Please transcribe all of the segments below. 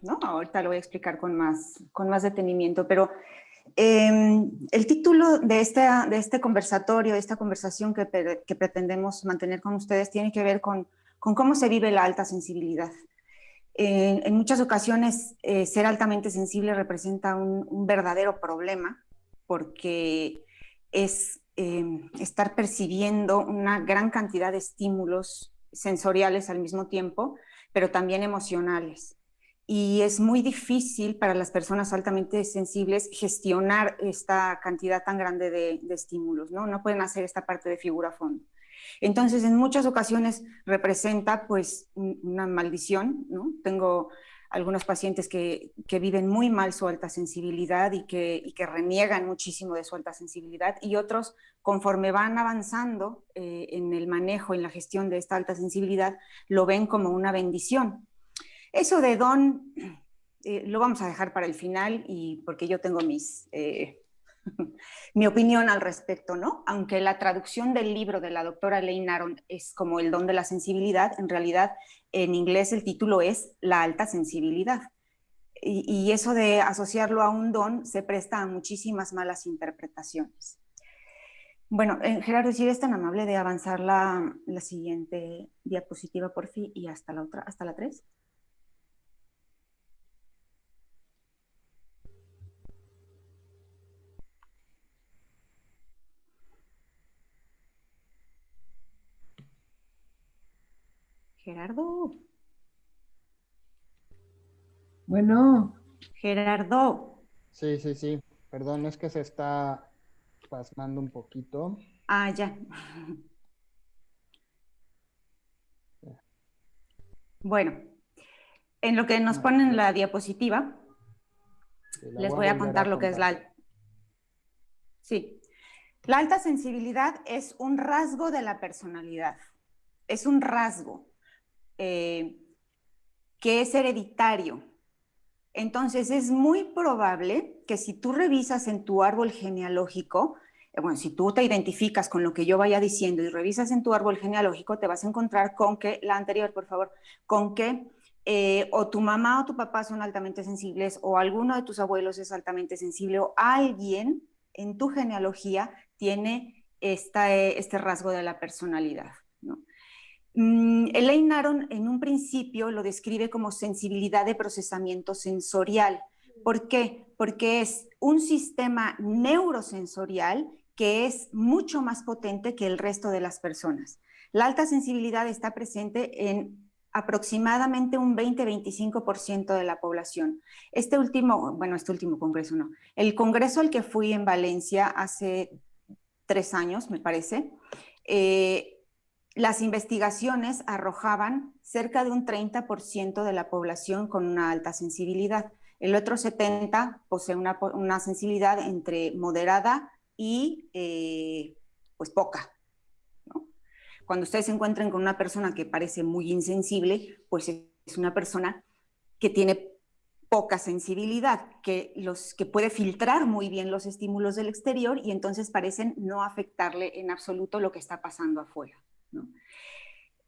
¿no? Ahorita lo voy a explicar con más detenimiento, pero el título de este conversatorio, de esta conversación que pretendemos mantener con ustedes, tiene que ver con cómo se vive la alta sensibilidad. En muchas ocasiones, ser altamente sensible representa un verdadero problema, porque es estar percibiendo una gran cantidad de estímulos sensoriales al mismo tiempo, pero también emocionales. Y es muy difícil para las personas altamente sensibles gestionar esta cantidad tan grande de estímulos, ¿no? No pueden hacer esta parte de figura a fondo. Entonces, en muchas ocasiones representa pues una maldición, ¿no? Tengo algunos pacientes que viven muy mal su alta sensibilidad y que reniegan muchísimo de su alta sensibilidad, y otros, conforme van avanzando en el manejo, en la gestión de esta alta sensibilidad, lo ven como una bendición. Eso de don lo vamos a dejar para el final, y porque yo tengo mi opinión al respecto, ¿no? Aunque la traducción del libro de la doctora Elaine Aron es como el don de la sensibilidad, en realidad en inglés el título es la alta sensibilidad. Y eso de asociarlo a un don se presta a muchísimas malas interpretaciones. Bueno, Gerardo, si eres tan amable de avanzar la siguiente diapositiva, por fin, y hasta la otra, hasta la 3. Gerardo. Bueno. Gerardo. Sí, sí, sí. Perdón, es que se está pasmando un poquito. Ah, ya. Bueno, en lo que nos ponen la diapositiva, les voy a contar lo que es Sí. La alta sensibilidad es un rasgo de la personalidad. Es un rasgo que es hereditario. Entonces, es muy probable que si tú revisas en tu árbol genealógico, bueno, si tú te identificas con lo que yo vaya diciendo y revisas en tu árbol genealógico, te vas a encontrar con que, la anterior, por favor, con que o tu mamá o tu papá son altamente sensibles, o alguno de tus abuelos es altamente sensible, o alguien en tu genealogía tiene este rasgo de la personalidad, ¿no? Elaine Aron en un principio lo describe como sensibilidad de procesamiento sensorial. ¿Por qué? Porque es un sistema neurosensorial que es mucho más potente que el resto de las personas. La alta sensibilidad está presente en aproximadamente un 20-25% de la población. Este último congreso no. El congreso al que fui en Valencia hace 3 años, me parece, las investigaciones arrojaban cerca de un 30% de la población con una alta sensibilidad. El otro 70% posee una sensibilidad entre moderada y pues poca, ¿no? Cuando ustedes se encuentren con una persona que parece muy insensible, pues es una persona que tiene poca sensibilidad, que puede filtrar muy bien los estímulos del exterior, y entonces parecen no afectarle en absoluto lo que está pasando afuera, ¿no?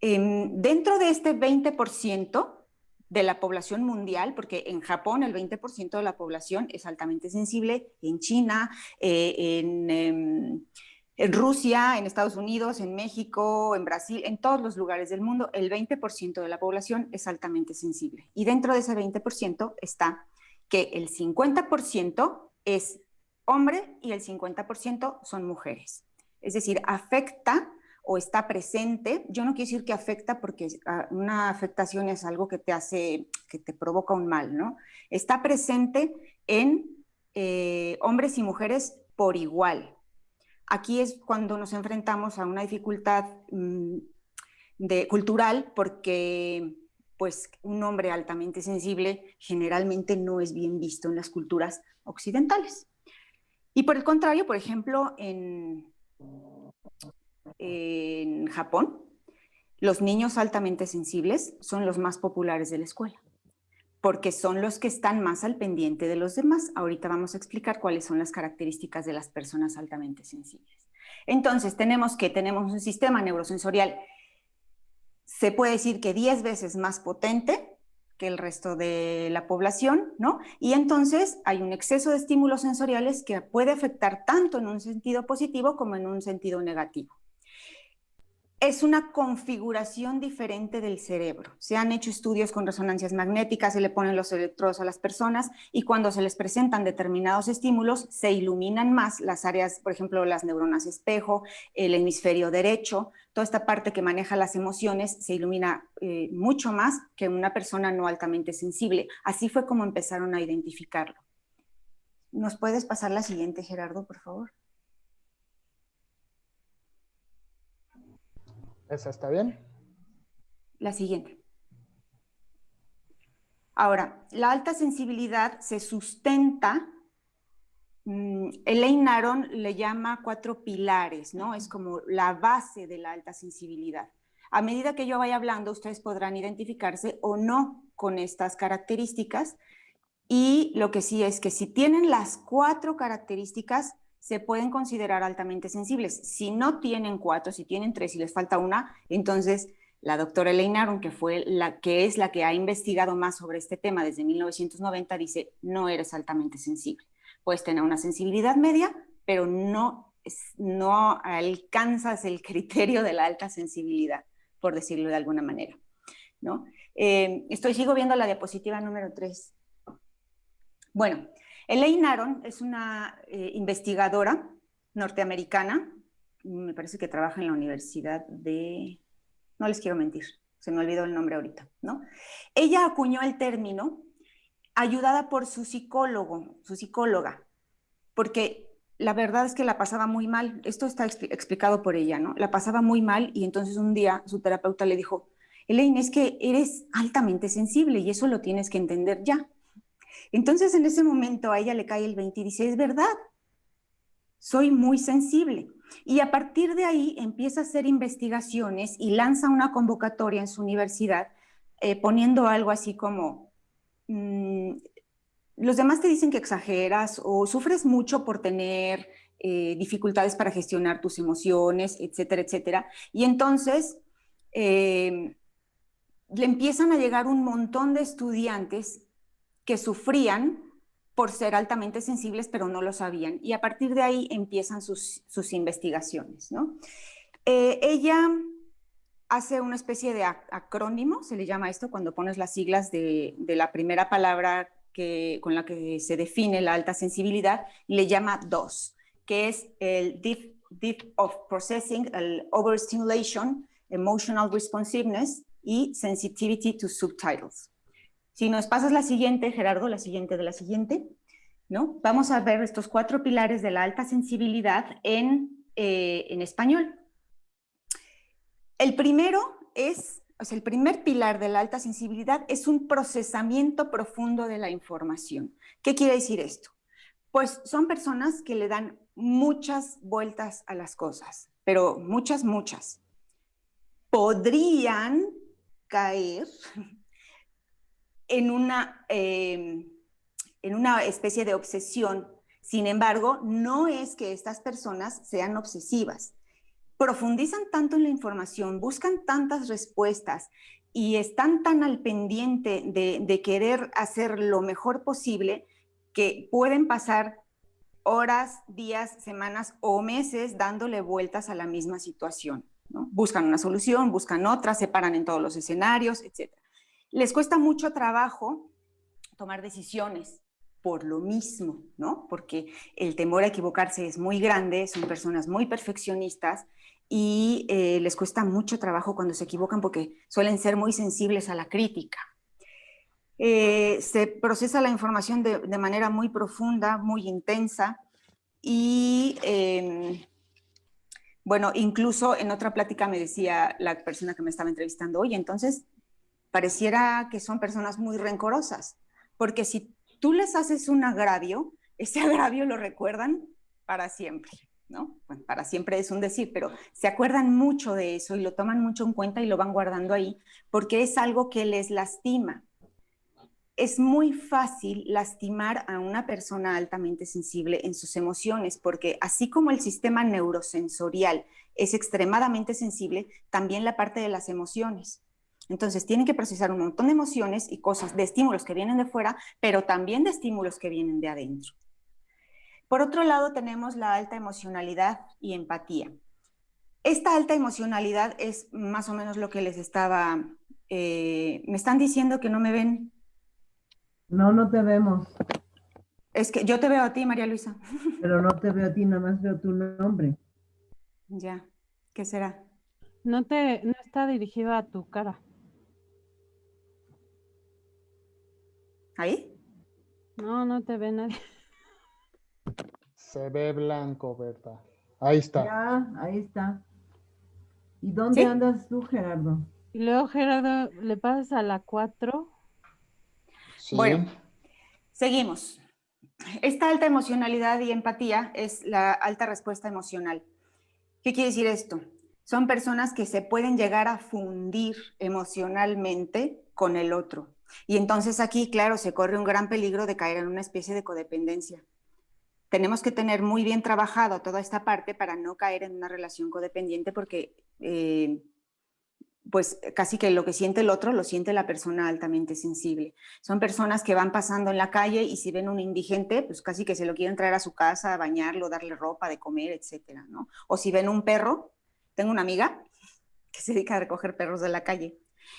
Dentro de este 20% de la población mundial, porque en Japón el 20% de la población es altamente sensible, en China, en Rusia, en Estados Unidos, en México, en Brasil, en todos los lugares del mundo, el 20% de la población es altamente sensible. Y dentro de ese 20% está que el 50% es hombre y el 50% son mujeres. Es decir, afecta o está presente. Yo no quiero decir que afecta, porque una afectación es algo que te hace, que te provoca un mal, ¿no? Está presente en hombres y mujeres por igual. Aquí es cuando nos enfrentamos a una dificultad cultural, porque pues un hombre altamente sensible generalmente no es bien visto en las culturas occidentales. Y por el contrario, por ejemplo, en Japón, los niños altamente sensibles son los más populares de la escuela, porque son los que están más al pendiente de los demás. Ahorita vamos a explicar cuáles son las características de las personas altamente sensibles. Entonces, tenemos un sistema neurosensorial, se puede decir que 10 veces más potente que el resto de la población, ¿no? Y entonces hay un exceso de estímulos sensoriales que puede afectar tanto en un sentido positivo como en un sentido negativo. Es una configuración diferente del cerebro. Se han hecho estudios con resonancias magnéticas, se le ponen los electrodos a las personas y cuando se les presentan determinados estímulos, se iluminan más las áreas, por ejemplo, las neuronas espejo, el hemisferio derecho, toda esta parte que maneja las emociones se ilumina mucho más que una persona no altamente sensible. Así fue como empezaron a identificarlo. ¿Nos puedes pasar la siguiente, Gerardo, por favor? ¿Esa está bien? La siguiente. Ahora, la alta sensibilidad se sustenta, Elaine Aron le llama 4 pilares, ¿no? Es como la base de la alta sensibilidad. A medida que yo vaya hablando, ustedes podrán identificarse o no con estas características y lo que sí es que si tienen las 4 características, se pueden considerar altamente sensibles. Si no tienen 4, si tienen 3 y les falta una, entonces la doctora Elaine Aron, que es la que ha investigado más sobre este tema desde 1990, dice, no eres altamente sensible. Puedes tener una sensibilidad media, pero no alcanzas el criterio de la alta sensibilidad, por decirlo de alguna manera, ¿no? Sigo viendo la diapositiva número 3. Bueno, Elaine Aron es una investigadora norteamericana, me parece que trabaja en la Universidad de... No les quiero mentir, se me olvidó el nombre ahorita, ¿no? Ella acuñó el término ayudada por su psicóloga, porque la verdad es que la pasaba muy mal. Esto está explicado por ella, ¿no? La pasaba muy mal y entonces un día su terapeuta le dijo, Elaine, es que eres altamente sensible y eso lo tienes que entender ya. Entonces en ese momento a ella le cae el 20 y dice, es verdad, soy muy sensible. Y a partir de ahí empieza a hacer investigaciones y lanza una convocatoria en su universidad poniendo algo así como, los demás te dicen que exageras o sufres mucho por tener dificultades para gestionar tus emociones, etcétera, etcétera. Y entonces le empiezan a llegar un montón de estudiantes que sufrían por ser altamente sensibles, pero no lo sabían. Y a partir de ahí empiezan sus investigaciones, ¿no? Ella hace una especie de acrónimo, se le llama esto, cuando pones las siglas de la primera palabra con la que se define la alta sensibilidad, le llama DOS, que es el Deep of Processing, el Overstimulation, Emotional Responsiveness y Sensitivity to Subtitles. Si nos pasas la siguiente, Gerardo, la siguiente de la siguiente, ¿no? Vamos a ver estos 4 pilares de la alta sensibilidad en español. El primero el primer pilar de la alta sensibilidad es un procesamiento profundo de la información. ¿Qué quiere decir esto? Pues son personas que le dan muchas vueltas a las cosas, pero muchas, muchas. Podrían caer en una especie de obsesión. Sin embargo, no es que estas personas sean obsesivas. Profundizan tanto en la información, buscan tantas respuestas y están tan al pendiente de querer hacer lo mejor posible que pueden pasar horas, días, semanas o meses dándole vueltas a la misma situación, ¿no? Buscan una solución, buscan otra, se paran en todos los escenarios, etc. Les cuesta mucho trabajo tomar decisiones por lo mismo, ¿no? Porque el temor a equivocarse es muy grande, son personas muy perfeccionistas y les cuesta mucho trabajo cuando se equivocan porque suelen ser muy sensibles a la crítica. Se procesa la información de manera muy profunda, muy intensa y bueno, incluso en otra plática me decía la persona que me estaba entrevistando, oye, entonces pareciera que son personas muy rencorosas, porque si tú les haces un agravio, ese agravio lo recuerdan para siempre, ¿no? Bueno, para siempre es un decir, pero se acuerdan mucho de eso y lo toman mucho en cuenta y lo van guardando ahí, porque es algo que les lastima. Es muy fácil lastimar a una persona altamente sensible en sus emociones, porque así como el sistema neurosensorial es extremadamente sensible, también la parte de las emociones. Entonces tienen que procesar un montón de emociones y cosas, de estímulos que vienen de fuera, pero también de estímulos que vienen de adentro. Por otro lado, tenemos la alta emocionalidad y empatía. Esta alta emocionalidad es más o menos lo que les estaba... me están diciendo que no me ven. No, no te vemos, Es que yo te veo a ti, María Luisa. pero no te veo a ti, nada más veo tu nombre. Ya, ¿qué será? No está dirigido a tu cara. ¿Ahí? No, no te ve nadie. Se ve blanco, ¿verdad? Ahí está. Ya, ahí está. ¿Y dónde ¿Sí? andas tú, Gerardo? Y luego, Gerardo, le pasas a la 4. Sí. Bueno, seguimos. Esta alta emocionalidad y empatía es la alta respuesta emocional. ¿Qué quiere decir esto? Son personas que se pueden llegar a fundir emocionalmente con el otro. Y entonces aquí, claro, se corre un gran peligro de caer en una especie de codependencia. Tenemos que tener muy bien trabajado toda esta parte para no caer en una relación codependiente porque pues casi que lo que siente el otro lo siente la persona altamente sensible. Son personas que van pasando en la calle y si ven un indigente, pues casi que se lo quieren traer a su casa, bañarlo, darle ropa de comer, etcétera, ¿no? O si ven un perro, tengo una amiga que se dedica a recoger perros de la calle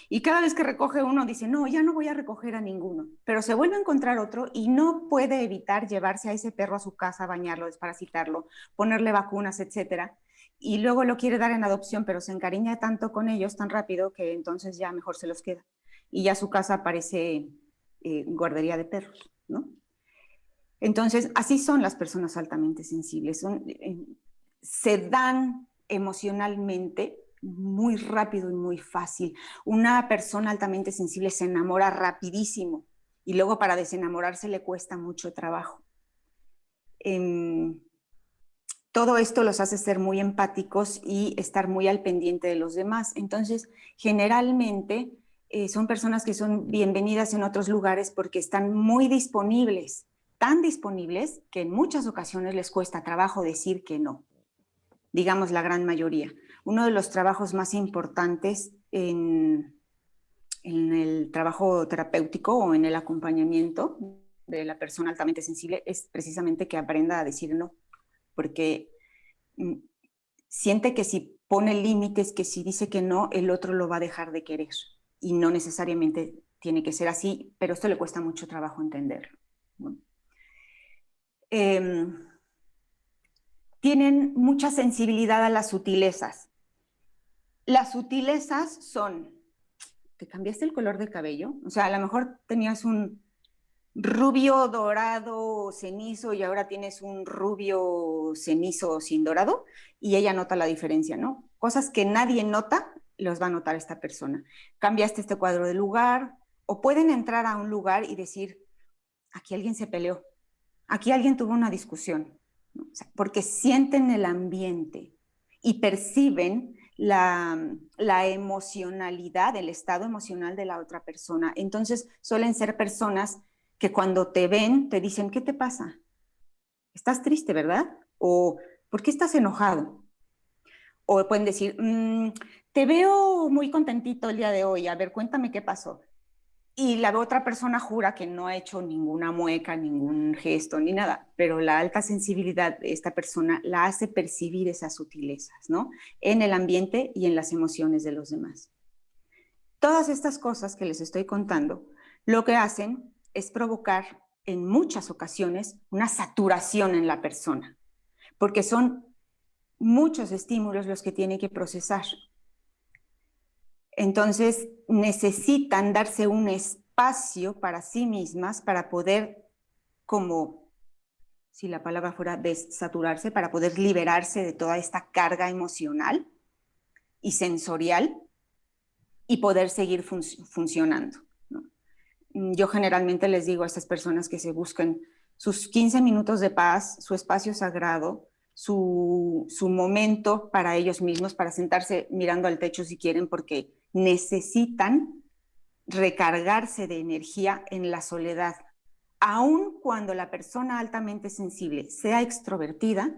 y cada vez que recoge uno dice, no, ya no voy a recoger a ninguno, pero se vuelve a encontrar otro y no puede evitar llevarse a ese perro a su casa, bañarlo, desparasitarlo, ponerle vacunas, etcétera. Y luego lo quiere dar en adopción, pero se encariña tanto con ellos tan rápido que entonces ya mejor se los queda. Y ya su casa parece guardería de perros, ¿no? Entonces, así son las personas altamente sensibles. Se dan emocionalmente muy rápido y muy fácil. Una persona altamente sensible se enamora rapidísimo y luego para desenamorarse le cuesta mucho trabajo. Todo esto los hace ser muy empáticos y estar muy al pendiente de los demás. Entonces, generalmente son personas que son bienvenidas en otros lugares porque están muy disponibles, tan disponibles que en muchas ocasiones les cuesta trabajo decir que no, digamos la gran mayoría. Uno de los trabajos más importantes en el trabajo terapéutico o en el acompañamiento de la persona altamente sensible es precisamente que aprenda a decir no, porque siente que si pone límites, que si dice que no, el otro lo va a dejar de querer. Y no necesariamente tiene que ser así, pero esto le cuesta mucho trabajo entenderlo. Bueno. Tienen mucha sensibilidad a las sutilezas. Las sutilezas son, ¿te cambiaste el color del cabello? O sea, a lo mejor tenías un rubio dorado cenizo y ahora tienes un rubio cenizo sin dorado y ella nota la diferencia, ¿no? Cosas que nadie nota, los va a notar esta persona. Cambiaste este cuadro de lugar o pueden entrar a un lugar y decir, aquí alguien se peleó, aquí alguien tuvo una discusión, ¿no? O sea, porque sienten el ambiente y perciben la emocionalidad, el estado emocional de la otra persona. Entonces suelen ser personas que cuando te ven te dicen, ¿qué te pasa? ¿Estás triste, verdad? O ¿por qué estás enojado? O pueden decir, te veo muy contentito el día de hoy, a ver, cuéntame qué pasó. Y la otra persona jura que no ha hecho ninguna mueca, ningún gesto, ni nada, pero la alta sensibilidad de esta persona la hace percibir esas sutilezas, ¿no? En el ambiente y en las emociones de los demás. Todas estas cosas que les estoy contando, lo que hacen es provocar en muchas ocasiones una saturación en la persona, porque son muchos estímulos los que tiene que procesar. Entonces necesitan darse un espacio para sí mismas para poder, como si la palabra fuera desaturarse, para poder liberarse de toda esta carga emocional y sensorial y poder seguir funcionando, ¿no? Yo generalmente les digo a estas personas que se busquen sus 15 minutos de paz, su espacio sagrado, su momento para ellos mismos, para sentarse mirando al techo si quieren, porque necesitan recargarse de energía en la soledad. Aun cuando la persona altamente sensible sea extrovertida,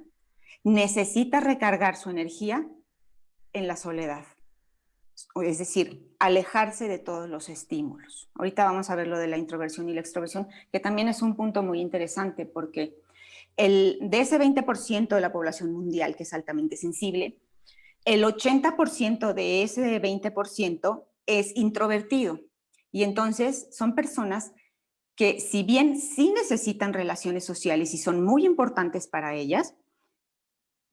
necesita recargar su energía en la soledad. es decir, alejarse de todos los estímulos. Ahorita vamos a ver lo de la introversión y la extroversión, que también es un punto muy interesante porque de ese 20% de la población mundial que es altamente sensible, el 80% de ese 20% es introvertido. Y entonces son personas que, si bien sí necesitan relaciones sociales y son muy importantes para ellas,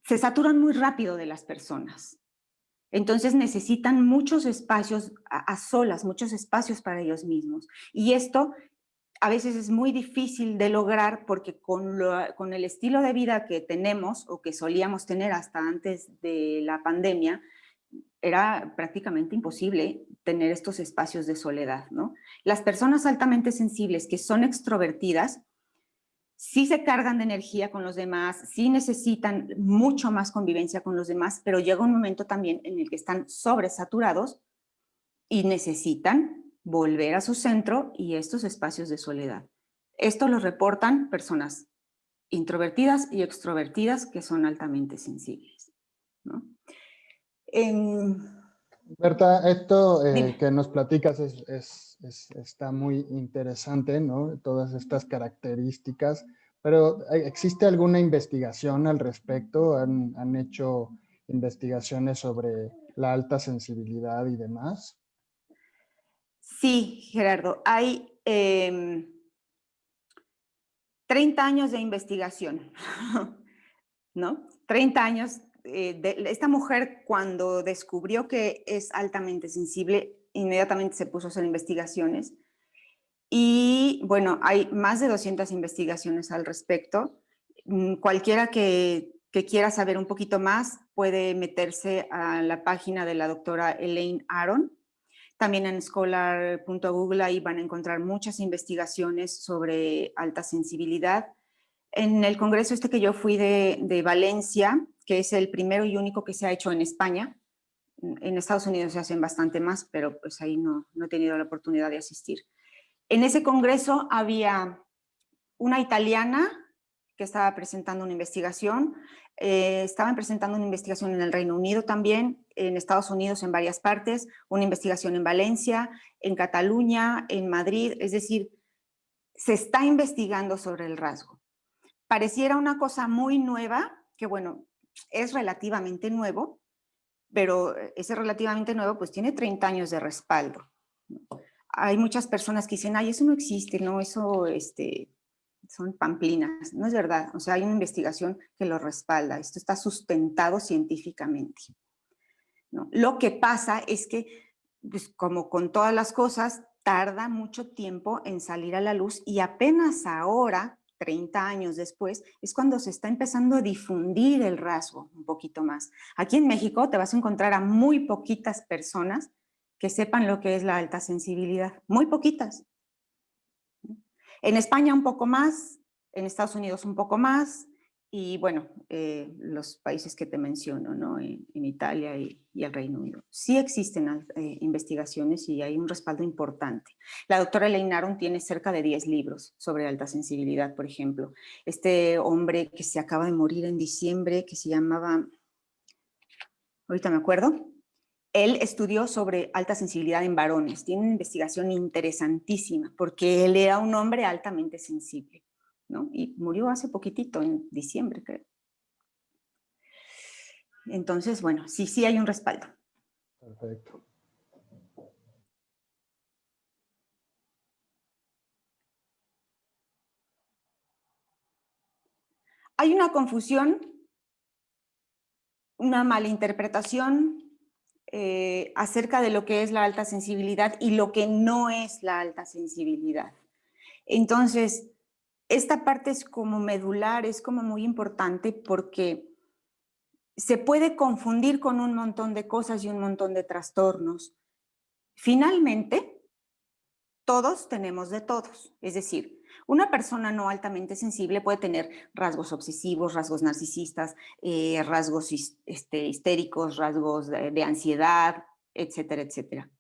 se saturan muy rápido de las personas. Entonces necesitan muchos espacios a solas, muchos espacios para ellos mismos. Y esto a veces es muy difícil de lograr porque con el estilo de vida que tenemos o que solíamos tener hasta antes de la pandemia, era prácticamente imposible tener estos espacios de soledad, ¿no? Las personas altamente sensibles que son extrovertidas sí se cargan de energía con los demás, sí necesitan mucho más convivencia con los demás, pero llega un momento también en el que están sobresaturados y necesitan volver a su centro y estos espacios de soledad. Esto lo reportan personas introvertidas y extrovertidas que son altamente sensibles, ¿no? Berta, esto Dime. que nos platicas está muy interesante, ¿no? Todas estas características, pero ¿existe alguna investigación al respecto? ¿Han hecho investigaciones sobre la alta sensibilidad y demás? Sí, Gerardo, hay 30 años de investigación, ¿no? 30 años. Esta mujer, cuando descubrió que es altamente sensible, inmediatamente se puso a hacer investigaciones. Y bueno, hay más de 200 investigaciones al respecto. Cualquiera que quiera saber un poquito más puede meterse a la página de la doctora Elaine Aron. También en scholar.google ahí van a encontrar muchas investigaciones sobre alta sensibilidad. En el congreso que yo fui de Valencia, que es el primero y único que se ha hecho en España, en Estados Unidos se hacen bastante más, pero pues ahí no he tenido la oportunidad de asistir. En ese congreso había una italiana que estaba presentando una investigación, estaban presentando una investigación en el Reino Unido también, en Estados Unidos en varias partes, una investigación en Valencia, en Cataluña, en Madrid, es decir, se está investigando sobre el rasgo. Pareciera una cosa muy nueva, que bueno, es relativamente nuevo, pero ese relativamente nuevo pues tiene 30 años de respaldo. Hay muchas personas que dicen, ay, eso no existe, no, eso son pamplinas. No es verdad, o sea, hay una investigación que lo respalda, esto está sustentado científicamente, ¿no? Lo que pasa es que, pues, como con todas las cosas, tarda mucho tiempo en salir a la luz y apenas ahora, 30 años después, es cuando se está empezando a difundir el rasgo un poquito más. Aquí en México te vas a encontrar a muy poquitas personas que sepan lo que es la alta sensibilidad, muy poquitas. En España un poco más, en Estados Unidos un poco más, y bueno, los países que te menciono, ¿no? En Italia y el Reino Unido. Sí existen investigaciones y hay un respaldo importante. La doctora Elaine Aron tiene cerca de 10 libros sobre alta sensibilidad, por ejemplo. Este hombre que se acaba de morir en diciembre, que se llamaba, ahorita me acuerdo, él estudió sobre alta sensibilidad en varones. Tiene una investigación interesantísima porque él era un hombre altamente sensible, ¿no? Y murió hace poquitito, en diciembre, creo. Entonces, bueno, sí hay un respaldo. Perfecto. Hay una confusión, una malinterpretación acerca de lo que es la alta sensibilidad y lo que no es la alta sensibilidad. Entonces, esta parte es como medular, es como muy importante porque se puede confundir con un montón de cosas y un montón de trastornos. Finalmente, todos tenemos de todos. Es decir, una persona no altamente sensible puede tener rasgos obsesivos, rasgos narcisistas, rasgos histéricos, rasgos de ansiedad, etcétera, etcétera.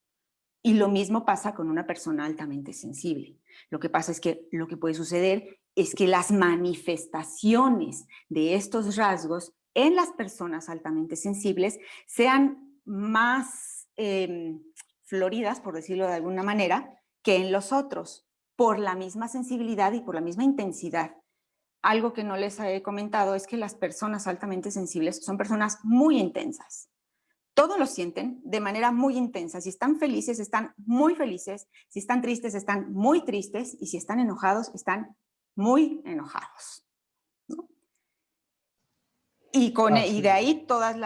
Y lo mismo pasa con una persona altamente sensible. Lo que pasa es que lo que puede suceder es que las manifestaciones de estos rasgos en las personas altamente sensibles sean más floridas, por decirlo de alguna manera, que en los otros, por la misma sensibilidad y por la misma intensidad. Algo que no les he comentado es que las personas altamente sensibles son personas muy intensas. Todo lo sienten de manera muy intensa. Si están felices, están muy felices. Si están tristes, están muy tristes. Y si están enojados, están muy enojados, ¿no? Y de ahí todas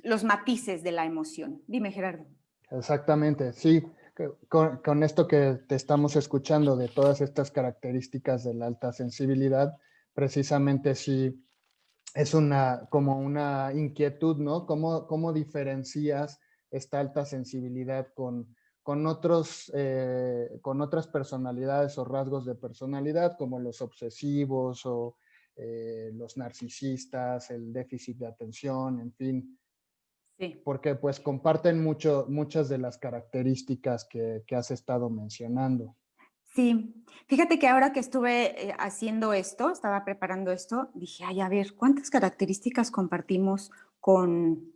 los matices de la emoción. Dime, Gerardo. Exactamente, sí. Con esto que te estamos escuchando de todas estas características de la alta sensibilidad, precisamente sí es como una inquietud, ¿no? ¿Cómo diferencias esta alta sensibilidad con otras personalidades o rasgos de personalidad, como los obsesivos o los narcisistas, el déficit de atención, en fin? Sí. Porque pues comparten muchas de las características que has estado mencionando. Sí, fíjate que ahora que estuve haciendo esto, estaba preparando esto, dije, ay, a ver, ¿cuántas características compartimos con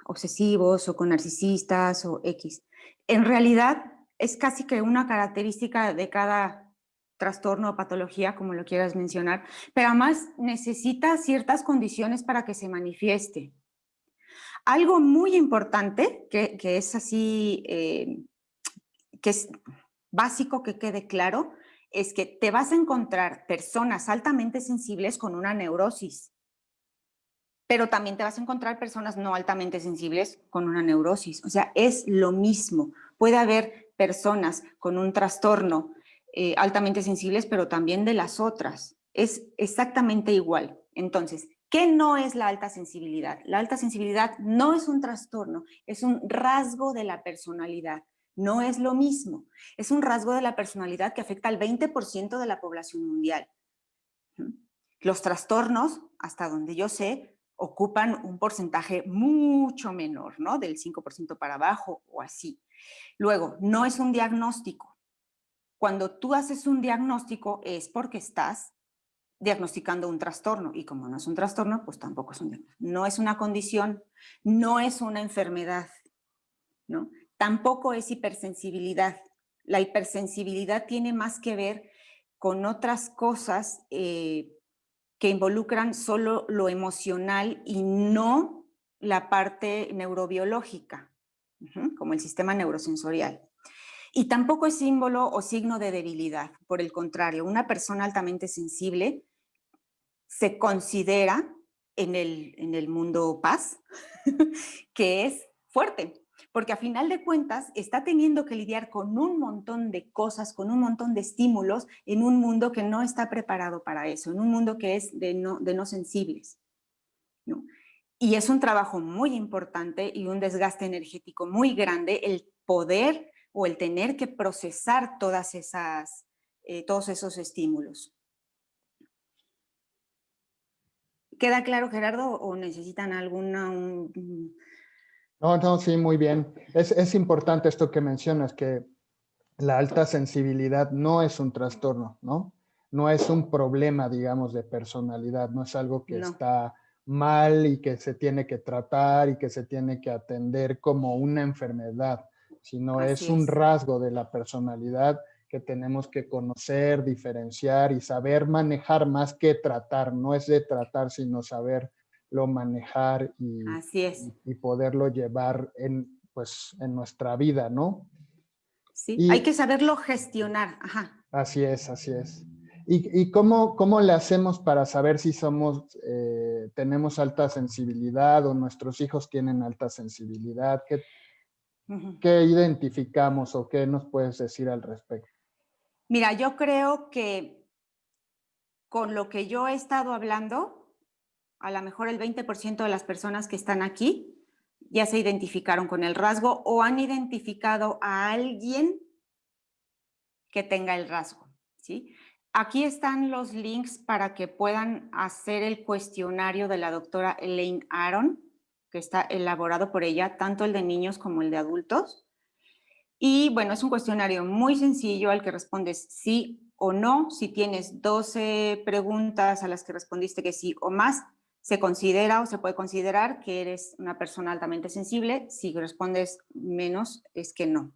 obsesivos o con narcisistas o X? En realidad es casi que una característica de cada trastorno o patología, como lo quieras mencionar, pero además necesita ciertas condiciones para que se manifieste. Algo muy importante que es así, que es básico que quede claro, es que te vas a encontrar personas altamente sensibles con una neurosis, pero también te vas a encontrar personas no altamente sensibles con una neurosis. O sea, es lo mismo. Puede haber personas con un trastorno altamente sensibles, pero también de las otras. Es exactamente igual. Entonces, ¿qué no es la alta sensibilidad? La alta sensibilidad no es un trastorno, es un rasgo de la personalidad. No es lo mismo. Es un rasgo de la personalidad que afecta al 20% de la población mundial. Los trastornos, hasta donde yo sé, ocupan un porcentaje mucho menor, ¿no? Del 5% para abajo o así. Luego, no es un diagnóstico. Cuando tú haces un diagnóstico es porque estás diagnosticando un trastorno, y como no es un trastorno, pues tampoco es un diagnóstico. No es una condición, no es una enfermedad, ¿no? Tampoco es hipersensibilidad. La hipersensibilidad tiene más que ver con otras cosas que involucran solo lo emocional y no la parte neurobiológica, como el sistema neurosensorial. Y tampoco es símbolo o signo de debilidad. Por el contrario, una persona altamente sensible se considera en el mundo paz que es fuerte, porque a final de cuentas está teniendo que lidiar con un montón de cosas, con un montón de estímulos en un mundo que no está preparado para eso, en un mundo que es de no sensibles, ¿no? Y es un trabajo muy importante y un desgaste energético muy grande el poder o el tener que procesar todos esos estímulos. ¿Queda claro, Gerardo, o necesitan alguna... No, sí, muy bien. Es importante esto que mencionas, que la alta sensibilidad no es un trastorno, ¿no? No es un problema, digamos, de personalidad, no es algo que está mal y que se tiene que tratar y que se tiene que atender como una enfermedad, sino es un rasgo de la personalidad que tenemos que conocer, diferenciar y saber manejar más que tratar. No es de tratar, sino saberlo manejar y poderlo llevar pues, en nuestra vida, ¿no? Sí, hay que saberlo gestionar. Ajá. Así es, así es. ¿Y cómo le hacemos para saber si tenemos alta sensibilidad o nuestros hijos tienen alta sensibilidad? ¿Qué identificamos o qué nos puedes decir al respecto? Mira, yo creo que con lo que yo he estado hablando, a lo mejor el 20% de las personas que están aquí ya se identificaron con el rasgo o han identificado a alguien que tenga el rasgo, ¿sí? Aquí están los links para que puedan hacer el cuestionario de la doctora Elaine Aron, que está elaborado por ella, tanto el de niños como el de adultos. Y bueno, es un cuestionario muy sencillo al que respondes sí o no. Si tienes 12 preguntas a las que respondiste que sí o más, se considera o se puede considerar que eres una persona altamente sensible. Si respondes menos, es que no,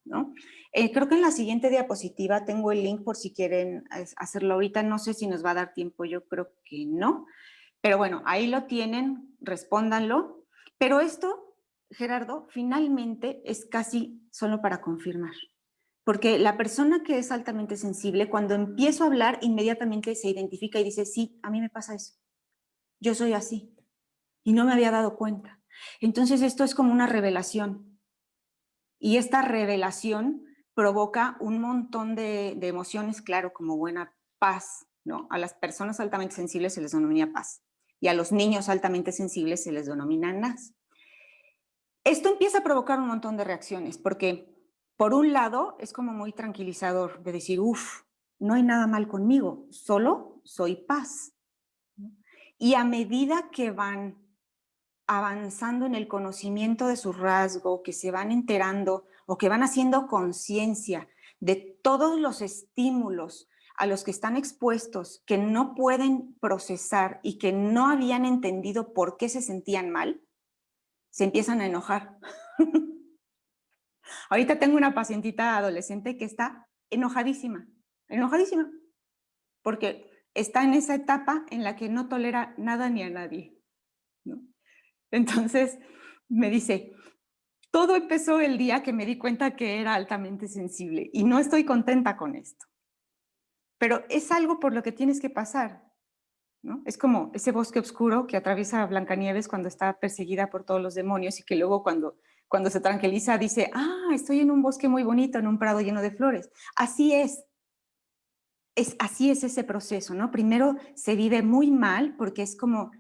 ¿no? Creo que en la siguiente diapositiva tengo el link por si quieren hacerlo ahorita. No sé si nos va a dar tiempo, yo creo que no. Pero bueno, ahí lo tienen, respóndanlo. Pero esto, Gerardo, finalmente es casi solo para confirmar. Porque la persona que es altamente sensible, cuando empiezo a hablar, inmediatamente se identifica y dice, sí, a mí me pasa eso. Yo soy así. Y no me había dado cuenta. Entonces esto es como una revelación. Y esta revelación provoca un montón de emociones, claro, como buena paz, ¿no? A las personas altamente sensibles se les denomina paz. Y a los niños altamente sensibles se les denomina NAS. Esto empieza a provocar un montón de reacciones, porque por un lado es como muy tranquilizador de decir, uff, no hay nada mal conmigo, solo soy paz. Y a medida que van avanzando en el conocimiento de su rasgo, que se van enterando o que van haciendo conciencia de todos los estímulos a los que están expuestos, que no pueden procesar y que no habían entendido por qué se sentían mal, se empiezan a enojar. Ahorita tengo una pacientita adolescente que está enojadísima, enojadísima, porque está en esa etapa en la que no tolera nada ni a nadie, ¿no? Entonces me dice, todo empezó el día que me di cuenta que era altamente sensible y no estoy contenta con esto. Pero es algo por lo que tienes que pasar, ¿no? Es como ese bosque oscuro que atraviesa Blancanieves cuando está perseguida por todos los demonios y que luego cuando se tranquiliza dice, estoy en un bosque muy bonito, en un prado lleno de flores. Así es. Así es ese proceso, ¿no? Primero se vive muy mal porque es como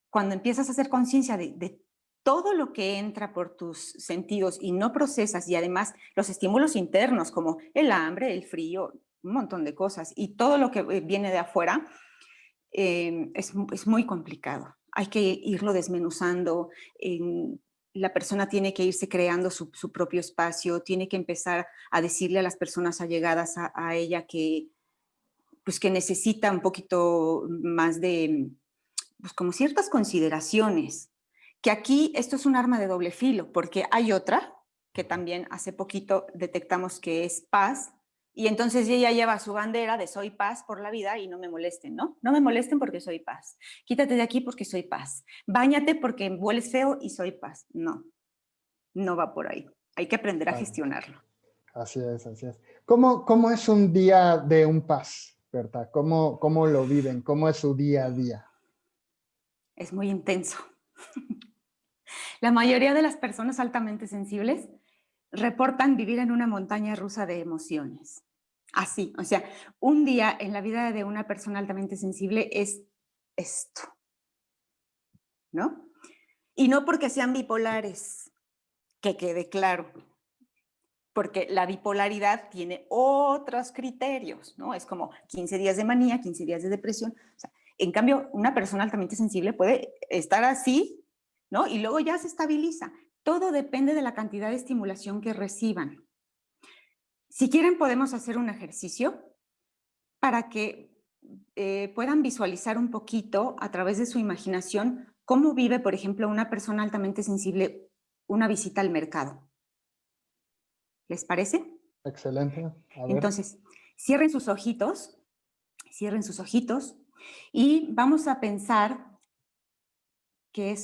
cuando empiezas a hacer conciencia de todo lo que entra por tus sentidos y no procesas, y además los estímulos internos como el hambre, el frío, un montón de cosas, y todo lo que viene de afuera, es muy complicado. Hay que irlo desmenuzando. La persona tiene que irse creando su propio espacio, tiene que empezar a decirle a las personas allegadas a ella que necesita un poquito más de, pues como ciertas consideraciones, que aquí esto es un arma de doble filo, porque hay otra que también hace poquito detectamos que es paz, y entonces ella lleva su bandera de soy paz por la vida y no me molesten, ¿no? No me molesten porque soy paz. Quítate de aquí porque soy paz. Báñate porque hueles feo y soy paz. No, no va por ahí. Hay que aprender a gestionarlo. Así es, así es. ¿Cómo es un día de un paz, Berta? ¿Cómo lo viven? ¿Cómo es su día a día? Es muy intenso. La mayoría de las personas altamente sensibles reportan vivir en una montaña rusa de emociones. Así, o sea, un día en la vida de una persona altamente sensible es esto, ¿no? Y no porque sean bipolares, que quede claro, porque la bipolaridad tiene otros criterios, ¿no? Es como 15 días de manía, 15 días de depresión. O sea, en cambio, una persona altamente sensible puede estar así, ¿no? Y luego ya se estabiliza. Todo depende de la cantidad de estimulación que reciban. Si quieren, podemos hacer un ejercicio para que puedan visualizar un poquito a través de su imaginación cómo vive, por ejemplo, una persona altamente sensible una visita al mercado. ¿Les parece? Excelente. A ver. Entonces, cierren sus ojitos y vamos a pensar que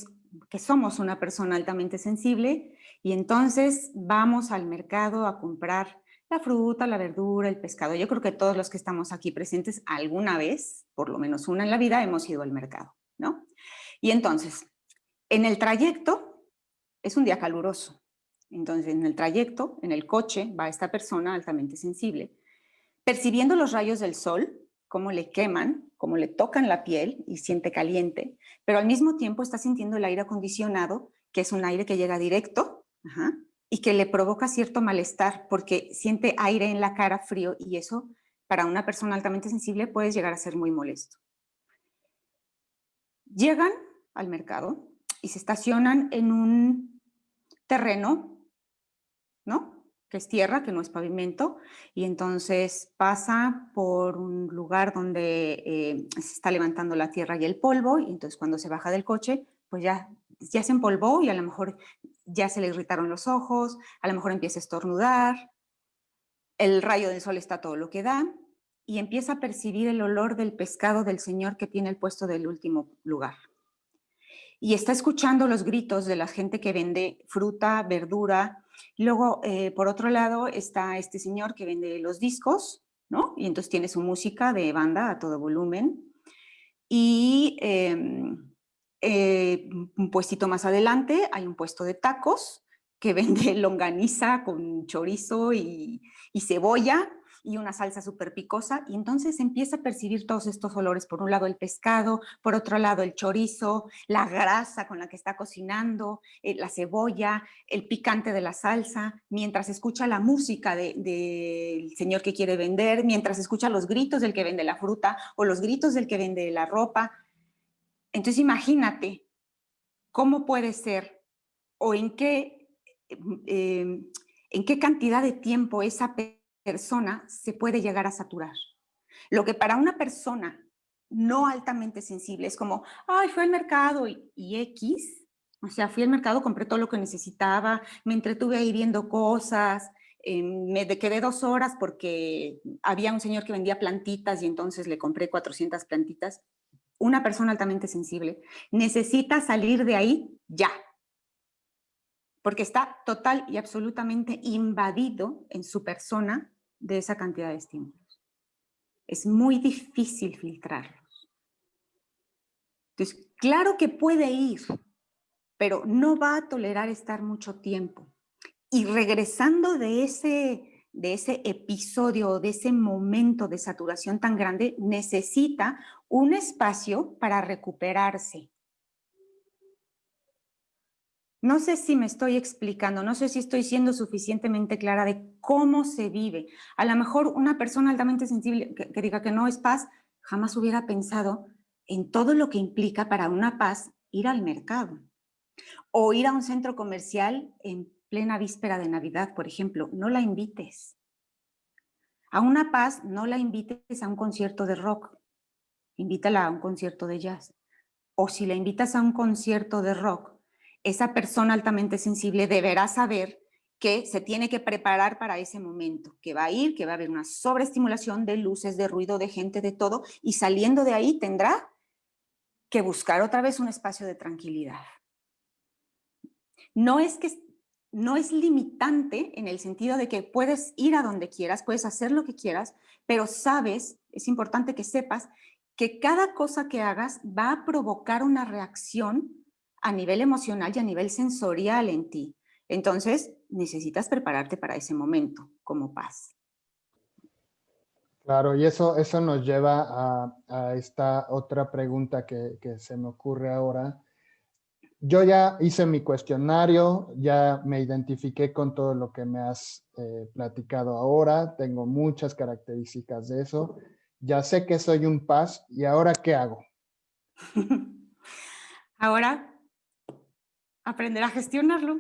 somos una persona altamente sensible y entonces vamos al mercado a comprar la fruta, la verdura, el pescado. Yo creo que todos los que estamos aquí presentes alguna vez, por lo menos una en la vida, hemos ido al mercado, ¿no? Y entonces, en el trayecto, es un día caluroso. Entonces, en el trayecto, en el coche, va esta persona altamente sensible, percibiendo los rayos del sol, cómo le queman, cómo le tocan la piel y siente caliente, pero al mismo tiempo está sintiendo el aire acondicionado, que es un aire que llega directo, y que le provoca cierto malestar porque siente aire en la cara frío y eso para una persona altamente sensible puede llegar a ser muy molesto. Llegan al mercado y se estacionan en un terreno, ¿no? que es tierra, que no es pavimento, y entonces pasa por un lugar donde se está levantando la tierra y el polvo, y entonces cuando se baja del coche, pues ya se empolvó y a lo mejor ya se le irritaron los ojos, a lo mejor empieza a estornudar, el rayo del sol está todo lo que da, y empieza a percibir el olor del pescado del señor que tiene el puesto del último lugar. Y está escuchando los gritos de la gente que vende fruta, verdura. Luego, por otro lado, está este señor que vende los discos, ¿no? Y entonces tiene su música de banda a todo volumen. Y un puestito más adelante hay un puesto de tacos que vende longaniza con chorizo y cebolla y una salsa súper picosa, y entonces empieza a percibir todos estos olores. Por un lado el pescado, por otro lado el chorizo, la grasa con la que está cocinando, la cebolla, el picante de la salsa, mientras escucha la música del señor que quiere vender, mientras escucha los gritos del que vende la fruta o los gritos del que vende la ropa. Entonces imagínate cómo puede ser o en qué cantidad de tiempo esa persona se puede llegar a saturar. Lo que para una persona no altamente sensible es como, ay, fui al mercado y X, o sea, fui al mercado, compré todo lo que necesitaba, me entretuve ahí viendo cosas, me quedé 2 horas porque había un señor que vendía plantitas y entonces le compré 400 plantitas. Una persona altamente sensible necesita salir de ahí ya, porque está total y absolutamente invadido en su persona de esa cantidad de estímulos. Es muy difícil filtrarlos. Entonces, claro que puede ir, pero no va a tolerar estar mucho tiempo. Y regresando de ese episodio, de ese momento de saturación tan grande, necesita un espacio para recuperarse. No sé si me estoy explicando, no sé si estoy siendo suficientemente clara de cómo se vive. A lo mejor una persona altamente sensible que diga que no es paz, jamás hubiera pensado en todo lo que implica para una paz ir al mercado o ir a un centro comercial en plena víspera de Navidad, por ejemplo. No la invites. A una paz no la invites a un concierto de rock, invítala a un concierto de jazz. O si la invitas a un concierto de rock, esa persona altamente sensible deberá saber que se tiene que preparar para ese momento, que va a ir, que va a haber una sobreestimulación de luces, de ruido, de gente, de todo, y saliendo de ahí tendrá que buscar otra vez un espacio de tranquilidad. No es limitante en el sentido de que puedes ir a donde quieras, puedes hacer lo que quieras, pero sabes, es importante que sepas que cada cosa que hagas va a provocar una reacción a nivel emocional y a nivel sensorial en ti. Entonces, necesitas prepararte para ese momento como paz. Claro, y eso nos lleva a esta otra pregunta que se me ocurre ahora. Yo ya hice mi cuestionario, ya me identifiqué con todo lo que me has platicado ahora, tengo muchas características de eso, ya sé que soy un paz, ¿y ahora qué hago? Ahora, aprender a gestionarlo.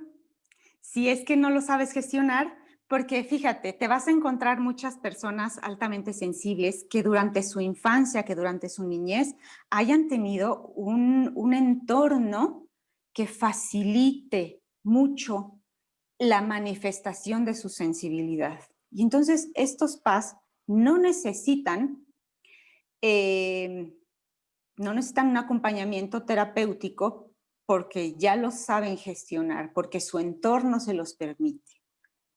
Si es que no lo sabes gestionar, porque fíjate, te vas a encontrar muchas personas altamente sensibles que durante su infancia, que durante su niñez, hayan tenido un entorno que facilite mucho la manifestación de su sensibilidad. Y entonces estos PAS no necesitan un acompañamiento terapéutico porque ya lo saben gestionar, porque su entorno se los permite,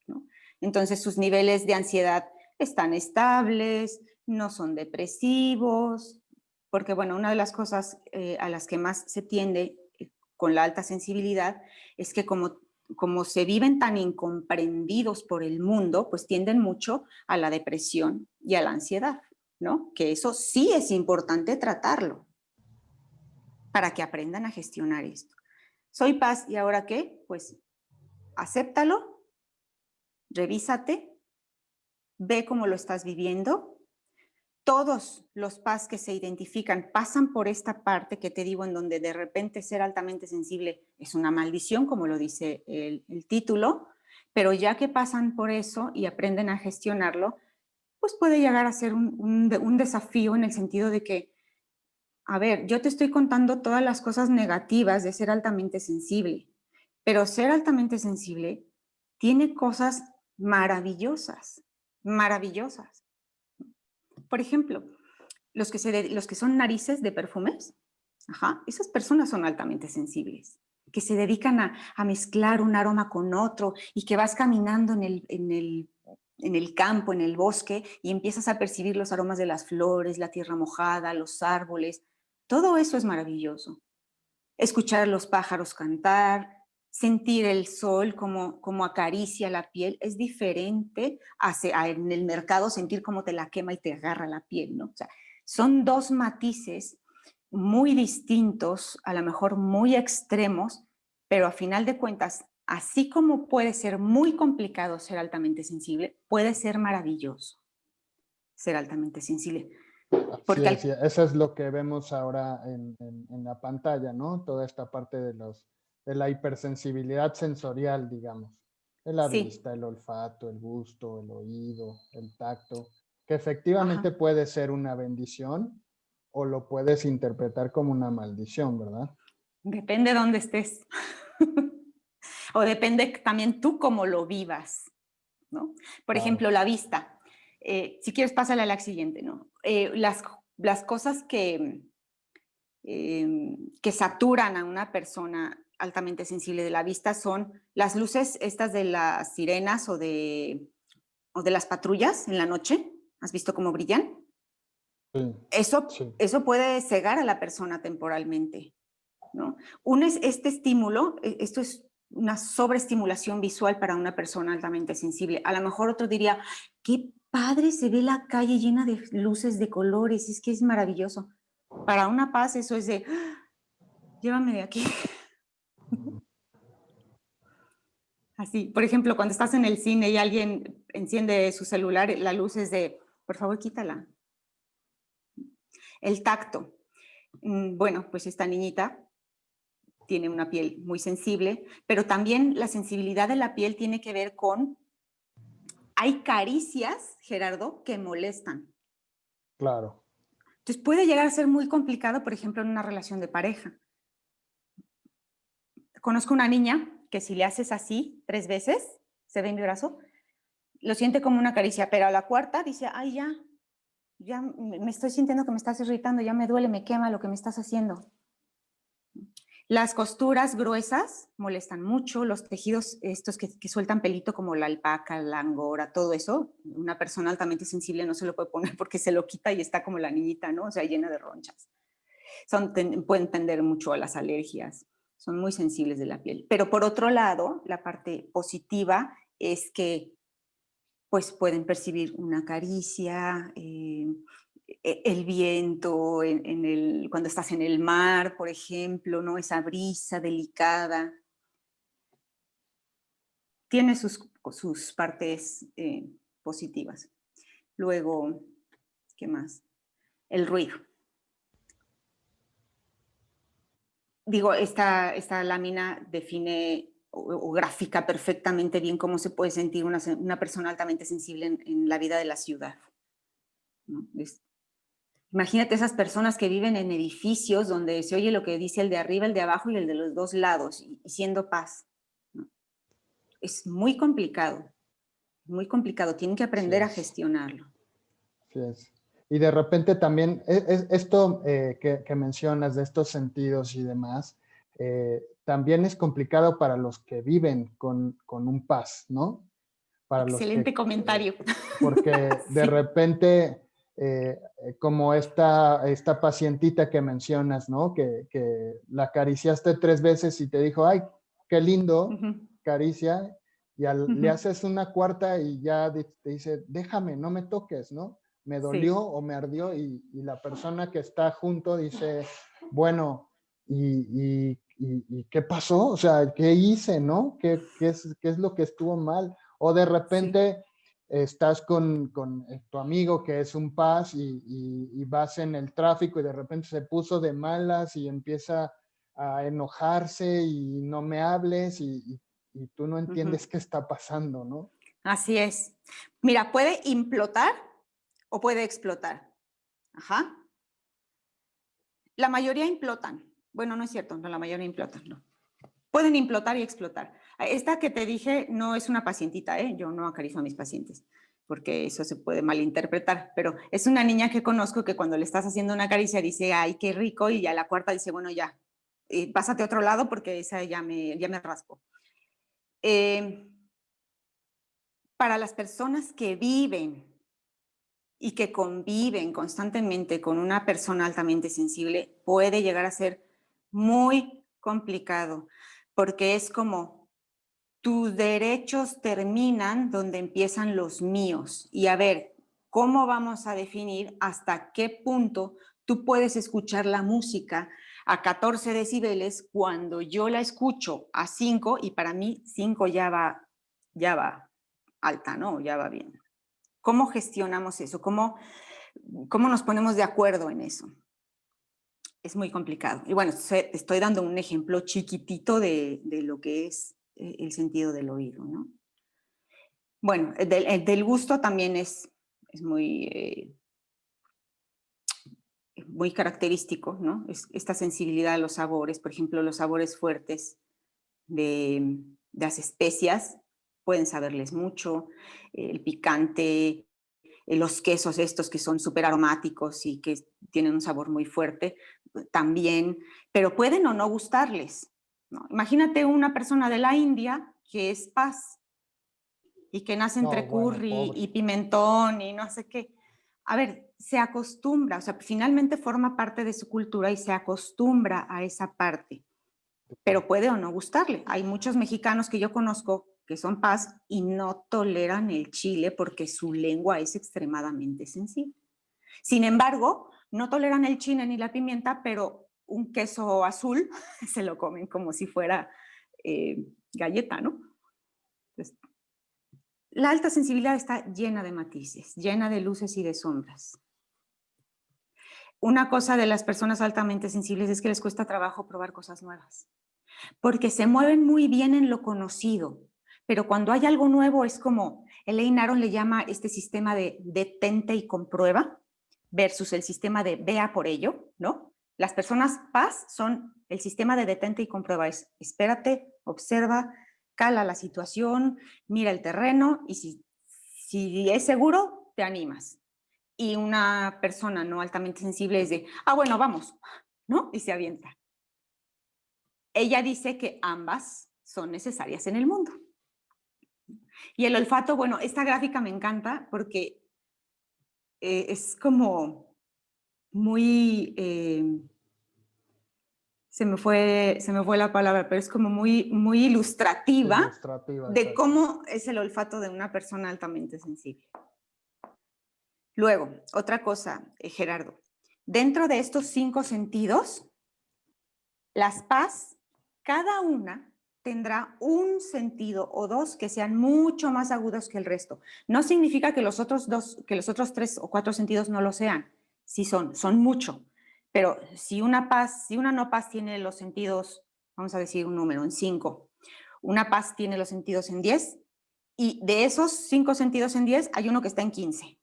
¿no? Entonces sus niveles de ansiedad están estables, no son depresivos, porque bueno, una de las cosas a las que más se tiende con la alta sensibilidad es que como se viven tan incomprendidos por el mundo, pues tienden mucho a la depresión y a la ansiedad, ¿no? Que eso sí es importante tratarlo para que aprendan a gestionar esto. Soy paz, ¿y ahora qué? Pues acéptalo, revísate, ve cómo lo estás viviendo. Todos los paz que se identifican pasan por esta parte que te digo, en donde de repente ser altamente sensible es una maldición, como lo dice el título, pero ya que pasan por eso y aprenden a gestionarlo, pues puede llegar a ser un desafío en el sentido de que, a ver, yo te estoy contando todas las cosas negativas de ser altamente sensible, pero ser altamente sensible tiene cosas maravillosas, maravillosas. Por ejemplo, los que son narices de perfumes, esas personas son altamente sensibles, que se dedican a mezclar un aroma con otro y que vas caminando en el campo, en el bosque, y empiezas a percibir los aromas de las flores, la tierra mojada, los árboles. Todo eso es maravilloso. Escuchar a los pájaros cantar, sentir el sol como acaricia la piel, es diferente a en el mercado sentir cómo te la quema y te agarra la piel, ¿no? O sea, son dos matices muy distintos, a lo mejor muy extremos, pero a final de cuentas, así como puede ser muy complicado ser altamente sensible, puede ser maravilloso ser altamente sensible. Sí, Porque sí, eso es lo que vemos ahora en la pantalla, ¿no? Toda esta parte de la hipersensibilidad sensorial, digamos. De la sí, vista, el olfato, el gusto, el oído, el tacto, que efectivamente puede ser una bendición o lo puedes interpretar como una maldición, ¿verdad? depende de dónde estés. O depende también tú cómo lo vivas, ¿no? Por Claro. ejemplo, la vista. Si quieres, pásale a la siguiente, ¿no? Las cosas que saturan a una persona altamente sensible de la vista son las luces estas de las sirenas o de las patrullas en la noche. ¿Has visto cómo brillan? Sí, Eso, sí. eso puede cegar a la persona temporalmente, ¿no? Este estímulo, esto es una sobreestimulación visual para una persona altamente sensible. A lo mejor otro diría, qué padre se ve la calle llena de luces de colores, es que es maravilloso. Para una paz eso es de, llévame de aquí. Así, por ejemplo, cuando estás en el cine y alguien enciende su celular, la luz es de, por favor, quítala. El tacto. Bueno, pues esta niñita tiene una piel muy sensible, pero también la sensibilidad de la piel tiene que ver con, hay caricias, Gerardo, que molestan. Claro. Entonces puede llegar a ser muy complicado, por ejemplo, en una relación de pareja. Conozco una niña que si le haces así 3 veces, se ve en mi brazo, lo siente como una caricia, pero a la cuarta dice, ay, ya me estoy sintiendo que me estás irritando, ya me duele, me quema lo que me estás haciendo. Las costuras gruesas molestan mucho, los tejidos estos que sueltan pelito como la alpaca, la angora, todo eso, una persona altamente sensible no se lo puede poner porque se lo quita y está como la niñita, ¿no? O sea, llena de ronchas. Pueden tender mucho a las alergias, son muy sensibles de la piel. Pero por otro lado, la parte positiva es que pues pueden percibir una caricia, el viento cuando estás en el mar, por ejemplo, ¿no? Esa brisa delicada. Tiene sus partes positivas. Luego, ¿qué más? El ruido. Digo, esta lámina define o grafica perfectamente bien cómo se puede sentir una persona altamente sensible en la vida de la ciudad, ¿no? Imagínate esas personas que viven en edificios donde se oye lo que dice el de arriba, el de abajo y el de los dos lados, y siendo paz, ¿no? Es muy complicado, tienen que aprender a gestionarlo. Sí es. Y de repente también, esto que mencionas de estos sentidos y demás, también es complicado para los que viven con un paz, ¿no? Para los Excelente comentario. porque de Sí. repente, como esta pacientita que mencionas, ¿no? Que la acariciaste 3 veces y te dijo, ay, qué lindo, caricia, y le haces una cuarta y ya te dice, déjame, no me toques, ¿no? Me dolió Sí. o me ardió y la persona que está junto dice, bueno, ¿y qué pasó? O sea, ¿qué hice, no? ¿Qué es lo que estuvo mal? O de repente estás con tu amigo que es un paz y vas en el tráfico y de repente se puso de malas y empieza a enojarse y no me hables y y tú no entiendes qué está pasando, ¿no? Así es. Mira, puede implotar o puede explotar. Ajá. La mayoría implotan. Bueno, no es cierto, no, la mayoría implotan, no. Pueden implotar y explotar. Esta que te dije no es una pacientita, ¿eh? Yo no acaricio a mis pacientes, porque eso se puede malinterpretar, pero es una niña que conozco que cuando le estás haciendo una caricia dice, ay, qué rico, y ya la cuarta dice, bueno, ya, pásate a otro lado porque esa ya me raspo. Para las personas que viven y que conviven constantemente con una persona altamente sensible, puede llegar a ser muy complicado, porque es como tus derechos terminan donde empiezan los míos. Y a ver, ¿cómo vamos a definir hasta qué punto tú puedes escuchar la música a 14 decibeles cuando yo la escucho a 5 y para mí 5 ya va alta, ¿no? Ya va bien. ¿Cómo gestionamos eso? ¿Cómo nos ponemos de acuerdo en eso? Es muy complicado. Y bueno, estoy dando un ejemplo chiquitito de lo que es el sentido del oído, ¿no? Bueno, el del gusto también es muy, muy característico, ¿no? Esta sensibilidad a los sabores, por ejemplo, los sabores fuertes de las especias pueden saberles mucho, el picante, los quesos estos que son súper aromáticos y que tienen un sabor muy fuerte, también, pero pueden o no gustarles, ¿no? Imagínate una persona de la India que es paz y que nace entre No, bueno, curry pobre. y pimentón y no sé qué. A ver, se acostumbra, o sea, finalmente forma parte de su cultura y se acostumbra a esa parte, pero puede o no gustarle. Hay muchos mexicanos que yo conozco que son paz y no toleran el chile porque su lengua es extremadamente sensible. Sin embargo, no toleran el chile ni la pimienta, pero un queso azul se lo comen como si fuera galleta, ¿no? Entonces, la alta sensibilidad está llena de matices, llena de luces y de sombras. Una cosa de las personas altamente sensibles es que les cuesta trabajo probar cosas nuevas, porque se mueven muy bien en lo conocido, pero cuando hay algo nuevo es como, Elaine Aron le llama este sistema de detente y comprueba versus el sistema de vea por ello, ¿no? Las personas paz son el sistema de detente y comprueba, es espérate, observa, cala la situación, mira el terreno y si es seguro, te animas. Y una persona no altamente sensible es de, bueno, vamos, ¿no? Y se avienta. Ella dice que ambas son necesarias en el mundo. Y el olfato, bueno, esta gráfica me encanta porque es como muy, se me fue la palabra, pero es como muy, muy ilustrativa, Ilustrativa, de exacto. cómo es el olfato de una persona altamente sensible. Luego, otra cosa, Gerardo, dentro de estos 5 sentidos, las PAS, cada una tendrá un sentido o 2 que sean mucho más agudos que el resto. No significa que los otros 3 o 4 sentidos no lo sean. Sí son mucho. Pero si una no PAS tiene los sentidos, vamos a decir un número, en 5, una PAS tiene los sentidos en 10, y de esos 5 sentidos en 10 hay uno que está en 15.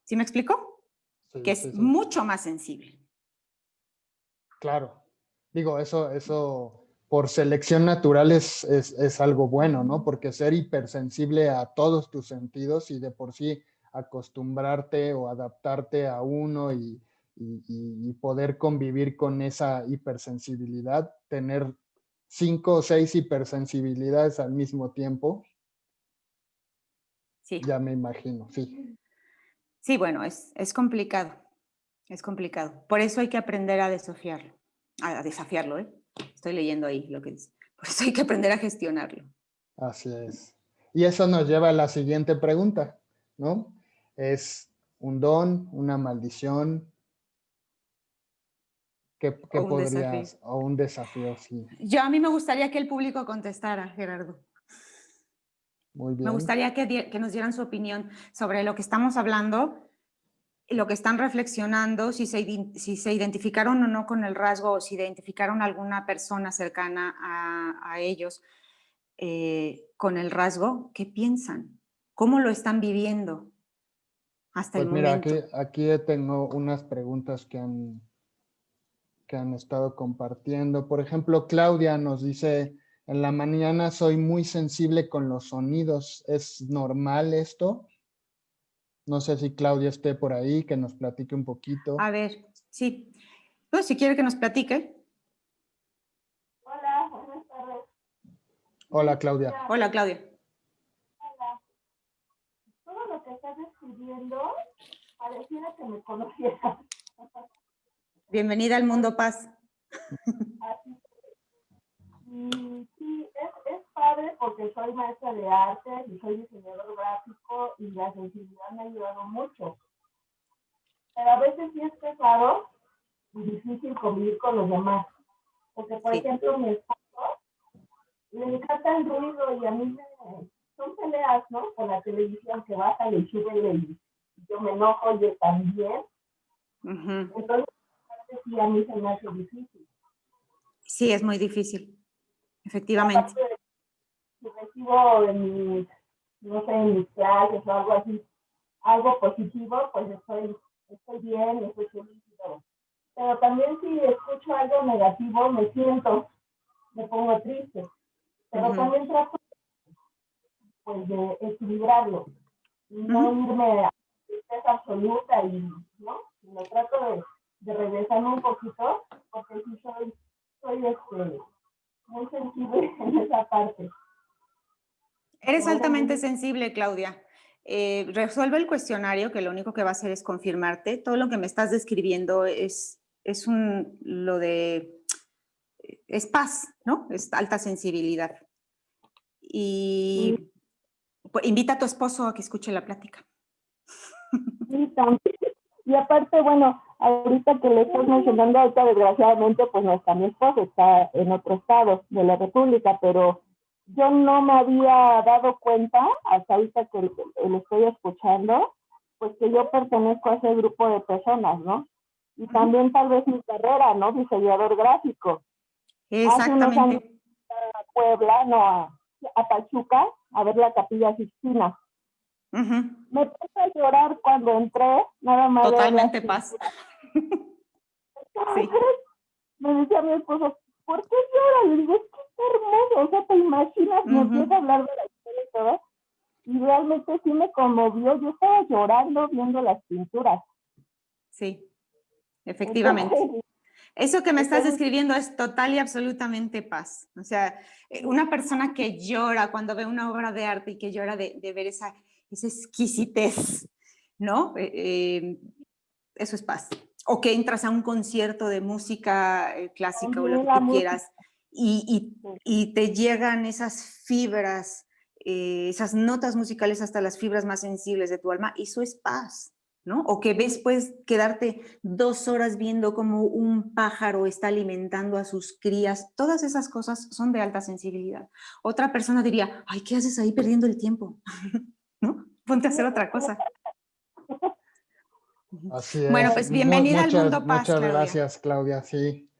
¿Sí me explico? Sí, Que es mucho más sensible. Claro. Digo, eso por selección natural es algo bueno, ¿no? Porque ser hipersensible a todos tus sentidos y de por sí acostumbrarte o adaptarte a uno y poder convivir con esa hipersensibilidad, tener 5 o 6 hipersensibilidades al mismo tiempo, Sí. ya me imagino, sí. Sí, bueno, es complicado. Es complicado. Por eso hay que aprender a desafiarlo. A desafiarlo, ¿eh? Estoy leyendo ahí lo que dice. Por eso hay que aprender a gestionarlo. Así es. Y eso nos lleva a la siguiente pregunta, ¿no? ¿Es un don, una maldición? ¿Qué O un desafío. podrías, o un desafío, sí? A mí me gustaría que el público contestara, Gerardo. Muy Me bien. gustaría que nos dieran su opinión sobre lo que estamos hablando, lo que están reflexionando, si se identificaron o no con el rasgo, o si identificaron alguna persona cercana a ellos. con el rasgo, ¿qué piensan? ¿Cómo lo están viviendo hasta el Pues mira, momento? aquí tengo unas preguntas que han estado compartiendo. Por ejemplo, Claudia nos dice, en la mañana soy muy sensible con los sonidos. ¿Es normal esto? No sé si Claudia esté por ahí, que nos platique un poquito. A ver, sí. Pues si quiere que nos platique. Hola, buenas tardes. Hola, Claudia. Hola, Claudia. Hola. Todo lo que estás describiendo pareciera que me conociera. Bienvenida al Mundo Paz. Así y sí, es padre porque soy maestra de arte y soy diseñador gráfico y la sensibilidad me ha ayudado mucho. Pero a veces sí es pesado y difícil convivir con los demás. Porque, por Sí. ejemplo, mi esposo le encanta el ruido y a mí son peleas, ¿no? Con la televisión que baja y súbele y yo me enojo, yo también. Entonces, sí, a mí se me hace difícil. Sí, es muy difícil, efectivamente. Aparte, si recibo en mis, no sé, en mis clases o algo así, algo positivo, pues estoy bien, estoy feliz y todo. Pero también si escucho algo negativo, me pongo triste. Pero también trato pues, de equilibrarlo, no irme a tristeza absoluta y, ¿no? Sino trato de regresarme un poquito, porque sí soy muy sensible en esa parte. Eres altamente sensible, Claudia. Resuelve el cuestionario, que lo único que va a hacer es confirmarte. Todo lo que me estás describiendo es paz, ¿no? Es alta sensibilidad. Y pues, invita a tu esposo a que escuche la plática. Sí, también. Y aparte, bueno, ahorita que le estás mencionando, ahorita desgraciadamente, pues no está mi esposo, está en otro estado de la República, pero yo no me había dado cuenta, hasta ahorita que lo estoy escuchando, pues que yo pertenezco a ese grupo de personas, ¿no? Y también tal vez mi carrera, ¿no? Diseñador gráfico. Hace unos años a Puebla, no, a Pachuca, a ver la Capilla Sixtina. Me puse a llorar cuando entré, nada más. Totalmente paz. Sí. Me decía mi esposo, ¿por qué lloras? Le digo, es que está hermoso, o sea, te imaginas, me empieza a hablar de la historia y todo, y realmente sí me conmovió, yo estaba llorando viendo las pinturas. Sí, efectivamente. Entonces, eso que me estás describiendo es total y absolutamente paz. O sea, una persona que llora cuando ve una obra de arte y que llora de ver esa exquisitez, ¿no? Eso es paz. O que entras a un concierto de música clásica o lo que tú quieras y te llegan esas fibras, esas notas musicales hasta las fibras más sensibles de tu alma, eso es paz. ¿No? O que ves, puedes quedarte 2 horas viendo cómo un pájaro está alimentando a sus crías. Todas esas cosas son de alta sensibilidad. Otra persona diría, ay, ¿qué haces ahí perdiendo el tiempo? ¿No? Ponte a hacer otra cosa. Así es. Bueno, pues bienvenida al Mundo Paz, muchas Claudia. Gracias, Claudia, sí.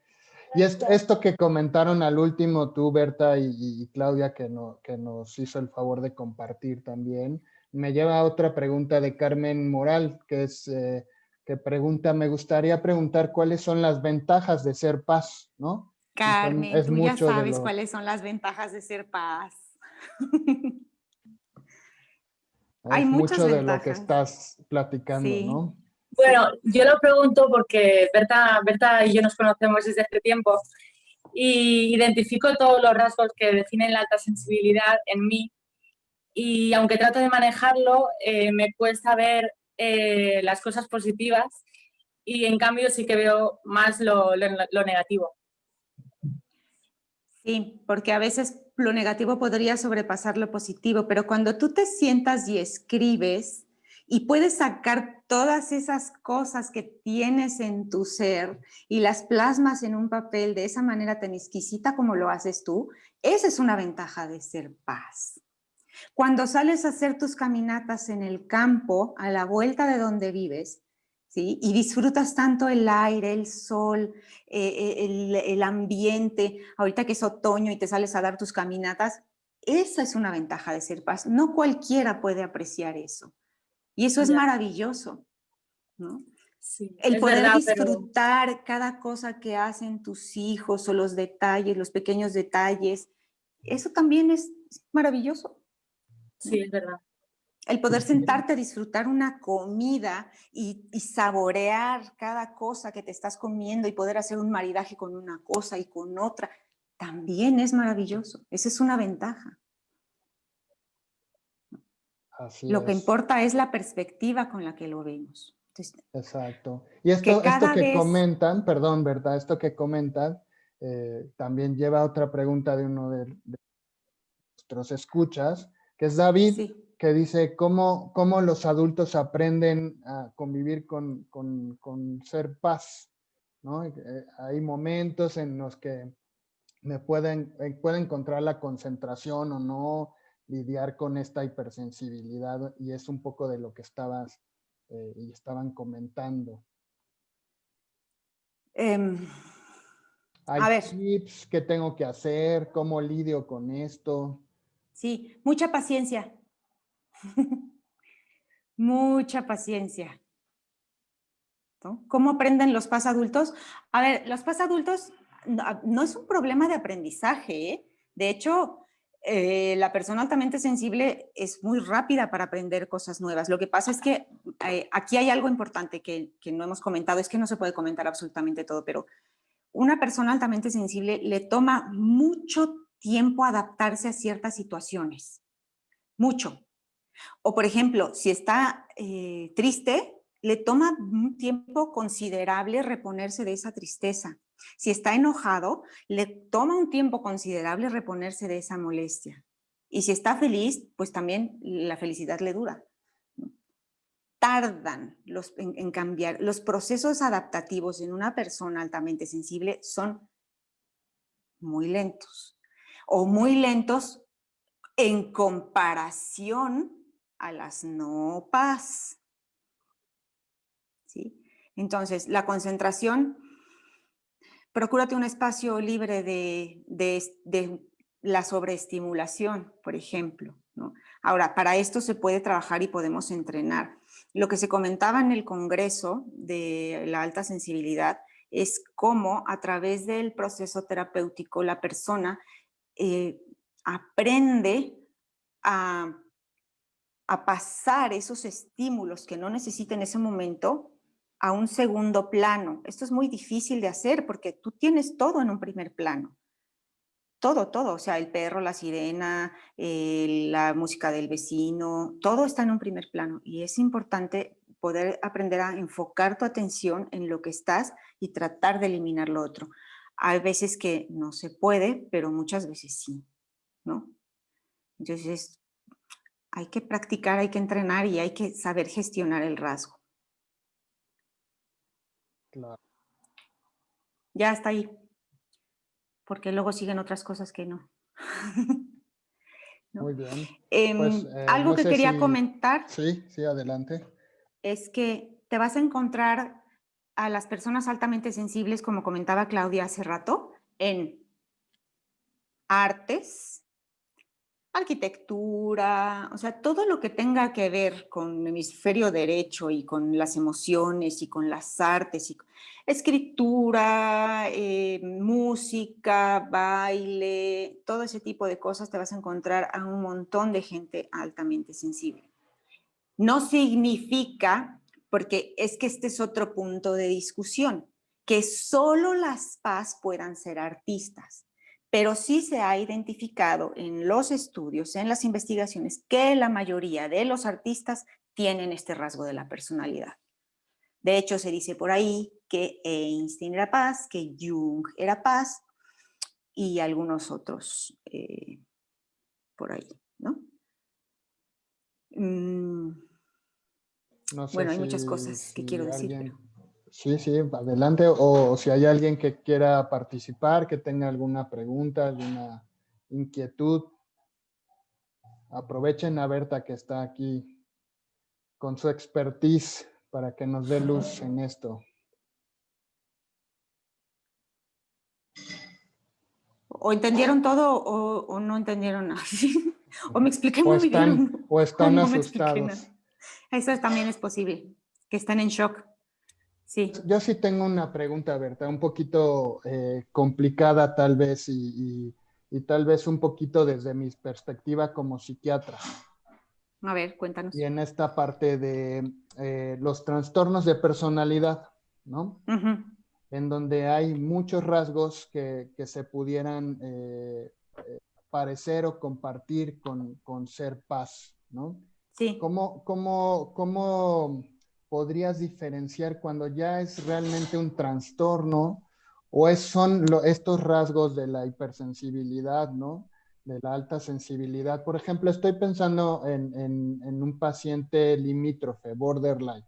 Y esto que comentaron al último, tú, Berta y Claudia, que nos hizo el favor de compartir también, me lleva a otra pregunta de Carmen Moral, que pregunta, me gustaría preguntar cuáles son las ventajas de ser paz, ¿no? Carmen, tú ya sabes cuáles son las ventajas de ser paz. Hay muchas mucho ventajas. De lo que estás platicando, sí. ¿No? Bueno, yo lo pregunto porque Berta y yo nos conocemos desde hace tiempo y identifico todos los rasgos que definen la alta sensibilidad en mí y aunque trato de manejarlo, me cuesta ver las cosas positivas y en cambio sí que veo más lo negativo. Sí, porque a veces lo negativo podría sobrepasar lo positivo, pero cuando tú te sientas y escribes y puedes sacar todas esas cosas que tienes en tu ser y las plasmas en un papel de esa manera tan exquisita como lo haces tú, esa es una ventaja de ser paz. Cuando sales a hacer tus caminatas en el campo, a la vuelta de donde vives, ¿sí? Y disfrutas tanto el aire, el sol, el ambiente, ahorita que es otoño y te sales a dar tus caminatas, Esa es una ventaja de ser paz. No cualquiera puede apreciar eso. Y eso es Ya. maravilloso, ¿no? Sí, El es poder verdad, pero disfrutar cada cosa que hacen tus hijos o los detalles, los pequeños detalles, eso también es maravilloso. sí, es verdad. El poder sentarte a disfrutar una comida y saborear cada cosa que te estás comiendo y poder hacer un maridaje con una cosa y con otra, también es maravilloso. Esa es una ventaja. Así Lo que es. importa es la perspectiva con la que lo vemos. Entonces, Exacto. Y que esto cada que vez... comentan, perdón, Berta, esto que comentan, también lleva a otra pregunta de uno de nuestros escuchas, que es David, Sí. que dice, ¿cómo los adultos aprenden a convivir con ser paz? ¿No? Hay momentos en los que puede encontrar la concentración o no, lidiar con esta hipersensibilidad, y es un poco de lo que estaban comentando. ¿Hay A ver, tips? ¿Qué tengo que hacer? ¿Cómo lidio con esto? sí, mucha paciencia. Mucha paciencia, ¿no? ¿Cómo aprenden los paz adultos? A ver, los paz adultos no es un problema de aprendizaje, ¿eh? De hecho, la persona altamente sensible es muy rápida para aprender cosas nuevas. Lo que pasa es que aquí hay algo importante que no hemos comentado, es que no se puede comentar absolutamente todo, pero una persona altamente sensible le toma mucho tiempo adaptarse a ciertas situaciones, mucho. O, por ejemplo, si está triste, le toma un tiempo considerable reponerse de esa tristeza. Si está enojado, le toma un tiempo considerable reponerse de esa molestia. Y si está feliz, pues también la felicidad le dura. Tardan en cambiar. Los procesos adaptativos en una persona altamente sensible son muy lentos. O muy lentos en comparación a las no paz. ¿Sí? Entonces, la concentración, procúrate un espacio libre de la sobreestimulación, por ejemplo, ¿no? Ahora, para esto se puede trabajar y podemos entrenar. Lo que se comentaba en el Congreso de la alta sensibilidad es cómo a través del proceso terapéutico la persona aprende a pasar esos estímulos que no necesita en ese momento a un segundo plano. Esto es muy difícil de hacer porque tú tienes todo en un primer plano. Todo, todo. O sea, el perro, la sirena, la música del vecino, todo está en un primer plano. Y es importante poder aprender a enfocar tu atención en lo que estás y tratar de eliminar lo otro. Hay veces que no se puede, pero muchas veces sí, ¿no? Entonces, hay que practicar, hay que entrenar y hay que saber gestionar el rasgo. Claro. Ya está ahí, porque luego siguen otras cosas que no. ¿No? Muy bien. Pues Algo no que sé quería si... comentar Sí, adelante. es que te vas a encontrar a las personas altamente sensibles, como comentaba Claudia hace rato, en artes, arquitectura, o sea, todo lo que tenga que ver con el hemisferio derecho y con las emociones y con las artes, y escritura, música, baile, todo ese tipo de cosas, te vas a encontrar a un montón de gente altamente sensible. No significa, porque es que este es otro punto de discusión, que solo las paz puedan ser artistas, pero sí se ha identificado en los estudios, en las investigaciones, que la mayoría de los artistas tienen este rasgo de la personalidad. De hecho, se dice por ahí que Einstein era paz, que Jung era paz y algunos otros por ahí, ¿no? No sé Bueno, hay muchas cosas que si quiero decir, alguien... pero... Sí, adelante. O si hay alguien que quiera participar, que tenga alguna pregunta, alguna inquietud, aprovechen a Berta que está aquí con su expertise para que nos dé luz en esto. o entendieron todo o no entendieron nada. O me expliqué muy bien. O están no me expliqué asustados. nada. Eso también es posible, que están en shock. Sí. Yo sí tengo una pregunta, Berta, un poquito complicada tal vez y tal vez un poquito desde mi perspectiva como psiquiatra. A ver, cuéntanos. Y en esta parte de los trastornos de personalidad, ¿no? En donde hay muchos rasgos que se pudieran parecer o compartir con ser paz, ¿no? Sí. ¿Cómo podrías diferenciar cuando ya es realmente un trastorno o son estos rasgos de la hipersensibilidad, ¿no? De la alta sensibilidad? Por ejemplo, estoy pensando en un paciente limítrofe, borderline,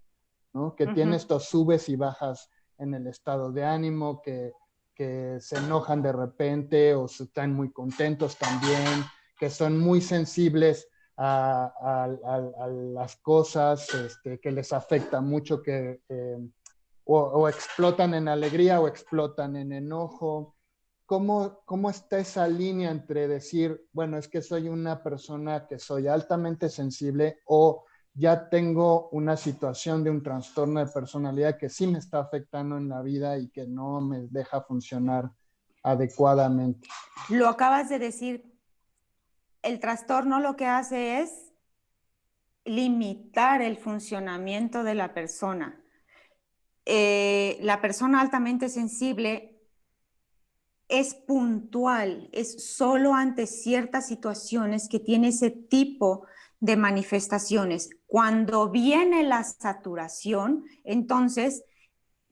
¿no? Que tiene estos subes y bajas en el estado de ánimo, que se enojan de repente o están muy contentos también, que son muy sensibles a las cosas, que les afecta mucho, que o explotan en alegría o explotan en enojo. ¿Cómo está esa línea entre decir, bueno, es que soy una persona que soy altamente sensible o ya tengo una situación de un trastorno de personalidad que sí me está afectando en la vida y que no me deja funcionar adecuadamente? Lo acabas de decir, el trastorno lo que hace es limitar el funcionamiento de la persona. La persona altamente sensible es puntual, es solo ante ciertas situaciones que tiene ese tipo de manifestaciones. Cuando viene la saturación, entonces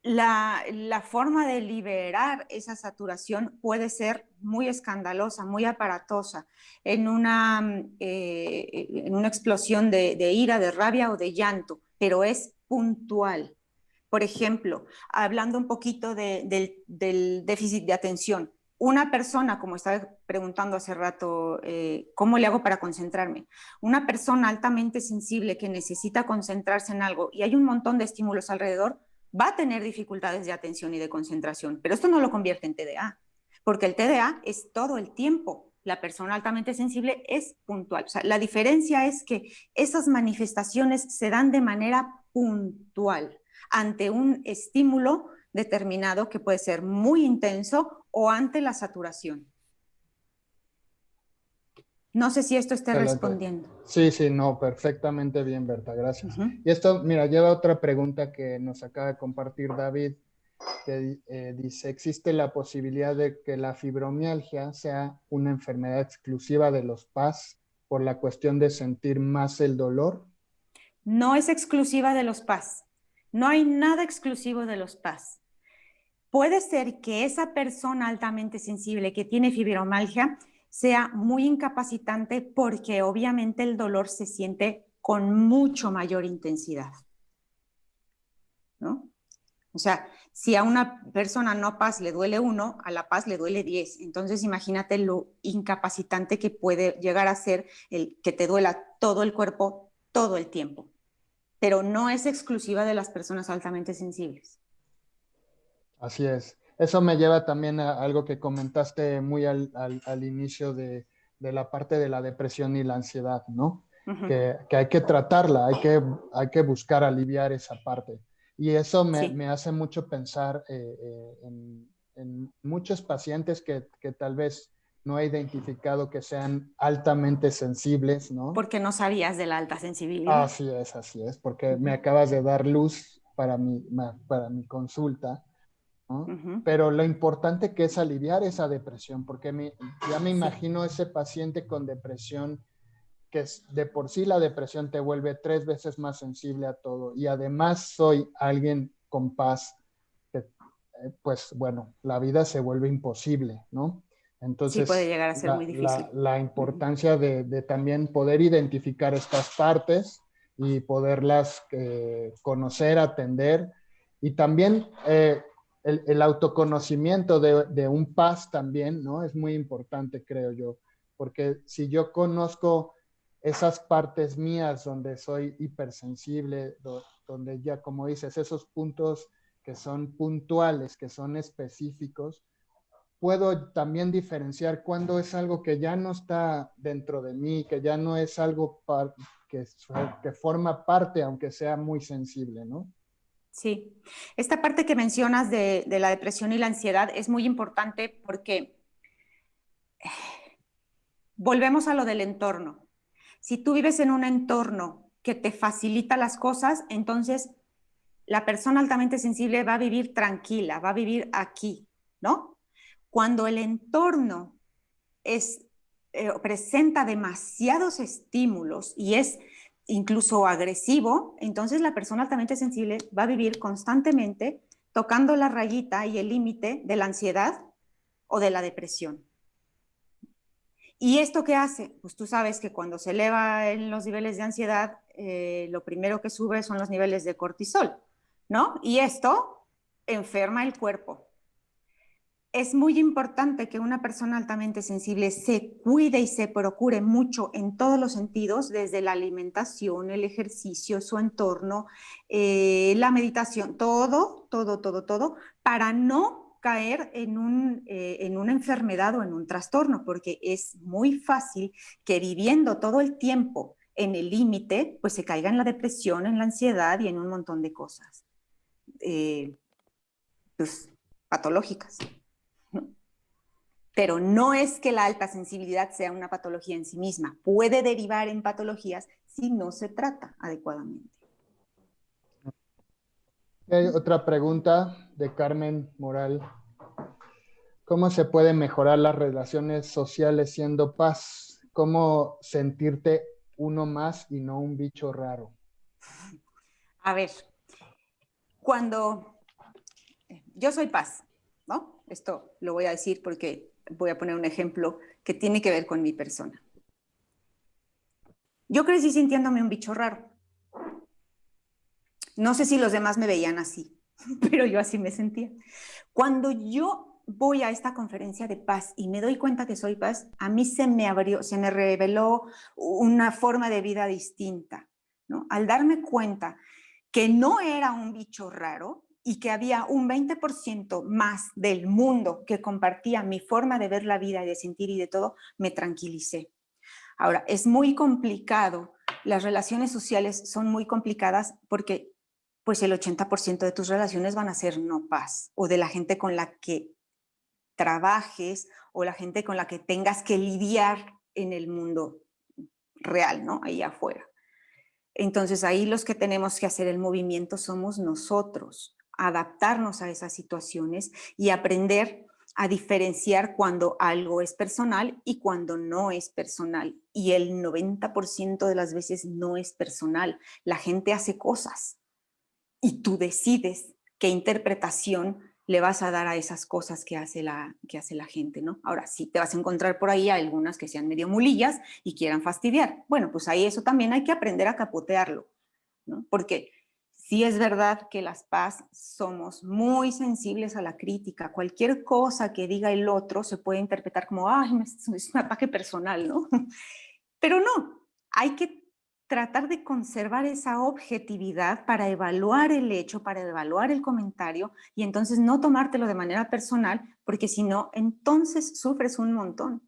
la forma de liberar esa saturación puede ser muy escandalosa, muy aparatosa, en una explosión de ira, de rabia o de llanto, pero es puntual. Por ejemplo, hablando un poquito del déficit de atención, una persona, como estaba preguntando hace rato, ¿cómo le hago para concentrarme? Una persona altamente sensible que necesita concentrarse en algo y hay un montón de estímulos alrededor, va a tener dificultades de atención y de concentración, pero esto no lo convierte en TDA, porque el TDA es todo el tiempo. La persona altamente sensible es puntual. O sea, la diferencia es que esas manifestaciones se dan de manera puntual ante un estímulo determinado que puede ser muy intenso o ante la saturación. No sé si esto esté Excelente. respondiendo. Sí, no, perfectamente bien, Berta, gracias. Y esto, mira, lleva otra pregunta que nos acaba de compartir David, que dice, ¿existe la posibilidad de que la fibromialgia sea una enfermedad exclusiva de los PAS por la cuestión de sentir más el dolor? No es exclusiva de los PAS. No hay nada exclusivo de los PAS. Puede ser que esa persona altamente sensible que tiene fibromialgia sea muy incapacitante porque obviamente el dolor se siente con mucho mayor intensidad, ¿no? O sea, si a una persona no PAS le duele 1, a la PAS le duele 10. Entonces imagínate lo incapacitante que puede llegar a ser el que te duela todo el cuerpo todo el tiempo. Pero no es exclusiva de las personas altamente sensibles. Así es. Eso me lleva también a algo que comentaste muy al inicio de la parte de la depresión y la ansiedad, ¿no? Que hay que tratarla, hay que buscar aliviar esa parte. Y eso me hace mucho pensar en muchos pacientes que tal vez no he identificado que sean altamente sensibles, ¿no? Porque no sabías de la alta sensibilidad. Así es, porque me acabas de dar luz para mi consulta, ¿no? Pero lo importante que es aliviar esa depresión, porque ya me imagino ese paciente con depresión, que de por sí la depresión te vuelve 3 veces más sensible a todo, y además soy alguien con paz, pues bueno, la vida se vuelve imposible, ¿no? Entonces, sí puede llegar a ser muy difícil. La importancia de también poder identificar estas partes y poderlas conocer, atender, y también el autoconocimiento de un PAS también, ¿no? Es muy importante, creo yo, porque si yo conozco esas partes mías donde soy hipersensible, donde ya, como dices, esos puntos que son puntuales, que son específicos, puedo también diferenciar cuando es algo que ya no está dentro de mí, que ya no es algo que forma parte, aunque sea muy sensible, ¿no? Sí, esta parte que mencionas de la depresión y la ansiedad es muy importante porque volvemos a lo del entorno. Si tú vives en un entorno que te facilita las cosas, entonces la persona altamente sensible va a vivir tranquila, va a vivir aquí, ¿no? Cuando el entorno presenta demasiados estímulos y es incluso agresivo, entonces la persona altamente sensible va a vivir constantemente tocando la rayita y el límite de la ansiedad o de la depresión. ¿Y esto qué hace? Pues tú sabes que cuando se elevan los niveles de ansiedad, lo primero que sube son los niveles de cortisol, ¿no? Y esto enferma el cuerpo. Es muy importante que una persona altamente sensible se cuide y se procure mucho en todos los sentidos, desde la alimentación, el ejercicio, su entorno, la meditación, todo, para no caer en una enfermedad o en un trastorno, porque es muy fácil que viviendo todo el tiempo en el límite, pues se caiga en la depresión, en la ansiedad y en un montón de cosas pues, patológicas. Pero no es que la alta sensibilidad sea una patología en sí misma. Puede derivar en patologías si no se trata adecuadamente. Hay otra pregunta de Carmen Moral. ¿Cómo se pueden mejorar las relaciones sociales siendo paz? ¿Cómo sentirte uno más y no un bicho raro? A ver, cuando yo soy paz, ¿no? Esto lo voy a decir porque voy a poner un ejemplo que tiene que ver con mi persona. Yo crecí sintiéndome un bicho raro. No sé si los demás me veían así, pero yo así me sentía. Cuando yo voy a esta conferencia de paz y me doy cuenta que soy paz, a mí se me reveló una forma de vida distinta, ¿no? Al darme cuenta que no era un bicho raro y que había un 20% más del mundo que compartía mi forma de ver la vida y de sentir y de todo, me tranquilicé. Ahora, es muy complicado, las relaciones sociales son muy complicadas porque pues el 80% de tus relaciones van a ser no paz, o de la gente con la que trabajes o la gente con la que tengas que lidiar en el mundo real, ¿no? Ahí afuera. Entonces ahí los que tenemos que hacer el movimiento somos nosotros, adaptarnos a esas situaciones y aprender a diferenciar cuando algo es personal y cuando no es personal. Y el 90% de las veces no es personal. La gente hace cosas y tú decides qué interpretación le vas a dar a esas cosas que hace la gente, ¿no? Ahora sí, te vas a encontrar por ahí algunas que sean medio mulillas y quieran fastidiar. Bueno, pues ahí eso también hay que aprender a capotearlo, ¿no? Porque sí es verdad que las paz somos muy sensibles a la crítica. Cualquier cosa que diga el otro se puede interpretar como, ay, es un ataque personal, ¿no? Pero no, hay que tratar de conservar esa objetividad para evaluar el hecho, para evaluar el comentario y entonces no tomártelo de manera personal, porque si no, entonces sufres un montón.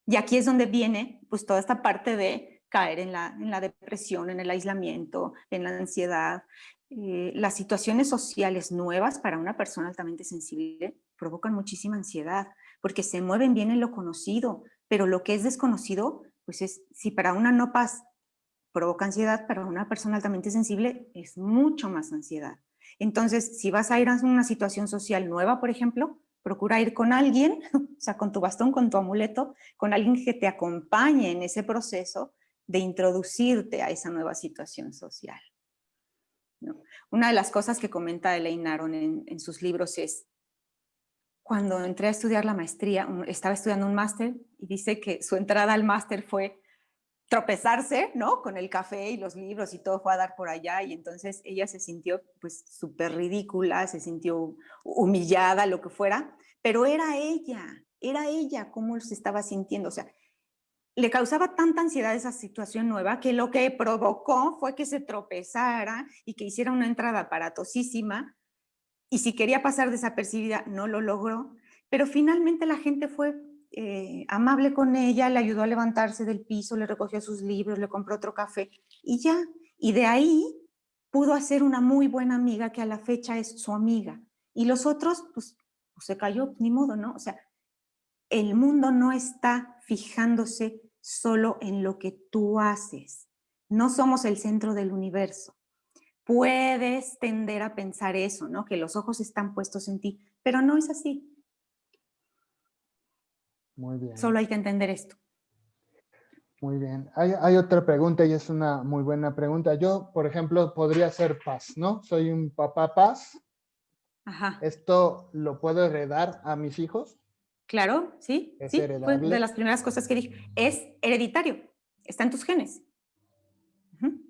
Y aquí es donde viene pues toda esta parte de caer en la depresión, en el aislamiento, en la ansiedad. Las situaciones sociales nuevas para una persona altamente sensible provocan muchísima ansiedad, porque se mueven bien en lo conocido, pero lo que es desconocido, pues si para una no paz provoca ansiedad, para una persona altamente sensible es mucho más ansiedad. Entonces, si vas a ir a una situación social nueva, por ejemplo, procura ir con alguien, o sea, con tu bastón, con tu amuleto, con alguien que te acompañe en ese proceso de introducirte a esa nueva situación social, ¿no? Una de las cosas que comenta Elaine Aron en sus libros es, cuando entré a estudiar la maestría, estaba estudiando un máster y dice que su entrada al máster fue tropezarse, ¿no? Con el café y los libros y todo fue a dar por allá y entonces ella se sintió pues súper ridícula, se sintió humillada, lo que fuera, pero era ella cómo se estaba sintiendo, o sea, le causaba tanta ansiedad esa situación nueva que lo que provocó fue que se tropezara y que hiciera una entrada aparatosísima y si quería pasar desapercibida, no lo logró, pero finalmente la gente fue amable con ella, le ayudó a levantarse del piso, le recogió sus libros, le compró otro café y ya. Y de ahí pudo hacer una muy buena amiga que a la fecha es su amiga. Y los otros, pues se cayó, ni modo, ¿no? O sea, el mundo no está fijándose solo en lo que tú haces. No somos el centro del universo. Puedes tender a pensar eso, ¿no? Que los ojos están puestos en ti, pero no es así. Muy bien. Solo hay que entender esto. Muy bien. Hay otra pregunta y es una muy buena pregunta. Yo, por ejemplo, podría ser Paz, ¿no? Soy un papá Paz. Ajá. ¿Esto lo puedo heredar a mis hijos? Claro, sí, ¿Es sí. Fue heredable? de las primeras cosas que dije. Es hereditario. Está en tus genes. Uh-huh.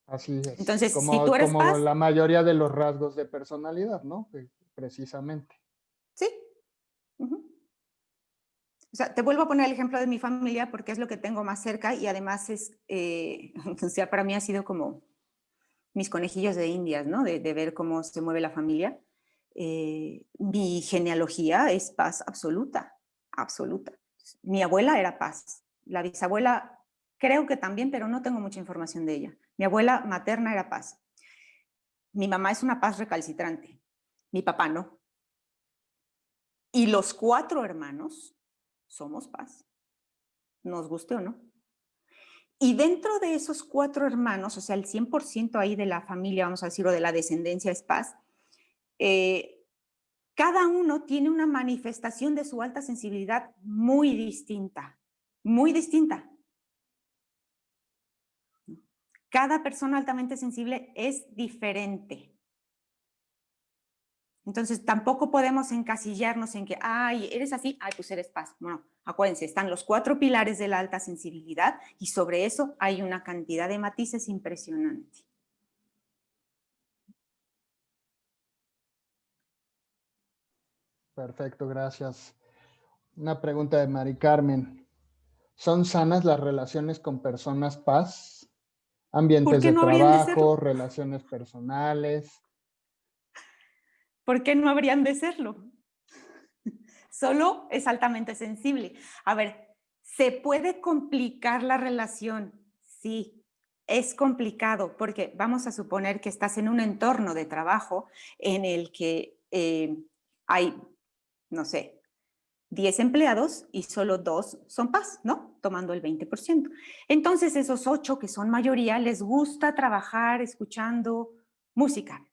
Así es. Entonces, si tú eres como Paz, la mayoría de los rasgos de personalidad, ¿no? Precisamente. sí. Uh-huh. O sea, te vuelvo a poner el ejemplo de mi familia porque es lo que tengo más cerca y además es, o sea, para mí ha sido como mis conejillos de indias, ¿no? De ver cómo se mueve la familia. Mi genealogía es Paz absoluta, absoluta. Mi abuela era Paz, la bisabuela creo que también, pero no tengo mucha información de ella. Mi abuela materna era Paz. Mi mamá es una Paz recalcitrante, mi papá no. Y los 4 hermanos somos Paz, nos guste o no. Y dentro de esos 4 hermanos, o sea, el 100% ahí de la familia, vamos a decirlo, de la descendencia es Paz, cada uno tiene una manifestación de su alta sensibilidad muy distinta, muy distinta. Cada persona altamente sensible es diferente. Entonces, tampoco podemos encasillarnos en que, ay, eres así, ay, pues eres Paz. Bueno, acuérdense, están los 4 pilares de la alta sensibilidad y sobre eso hay una cantidad de matices impresionante. Perfecto, gracias. Una pregunta de Mari Carmen. ¿Son sanas las relaciones con personas Paz? Ambientes ¿Por qué de no habrían de serlo? trabajo, relaciones personales. ¿Por qué no habrían de serlo? Solo es altamente sensible. A ver, ¿se puede complicar la relación? Sí, es complicado porque vamos a suponer que estás en un entorno de trabajo en el que hay, no sé, 10 empleados y solo 2 son Paz, ¿no? Tomando el 20%. Entonces esos 8 que son mayoría les gusta trabajar escuchando música.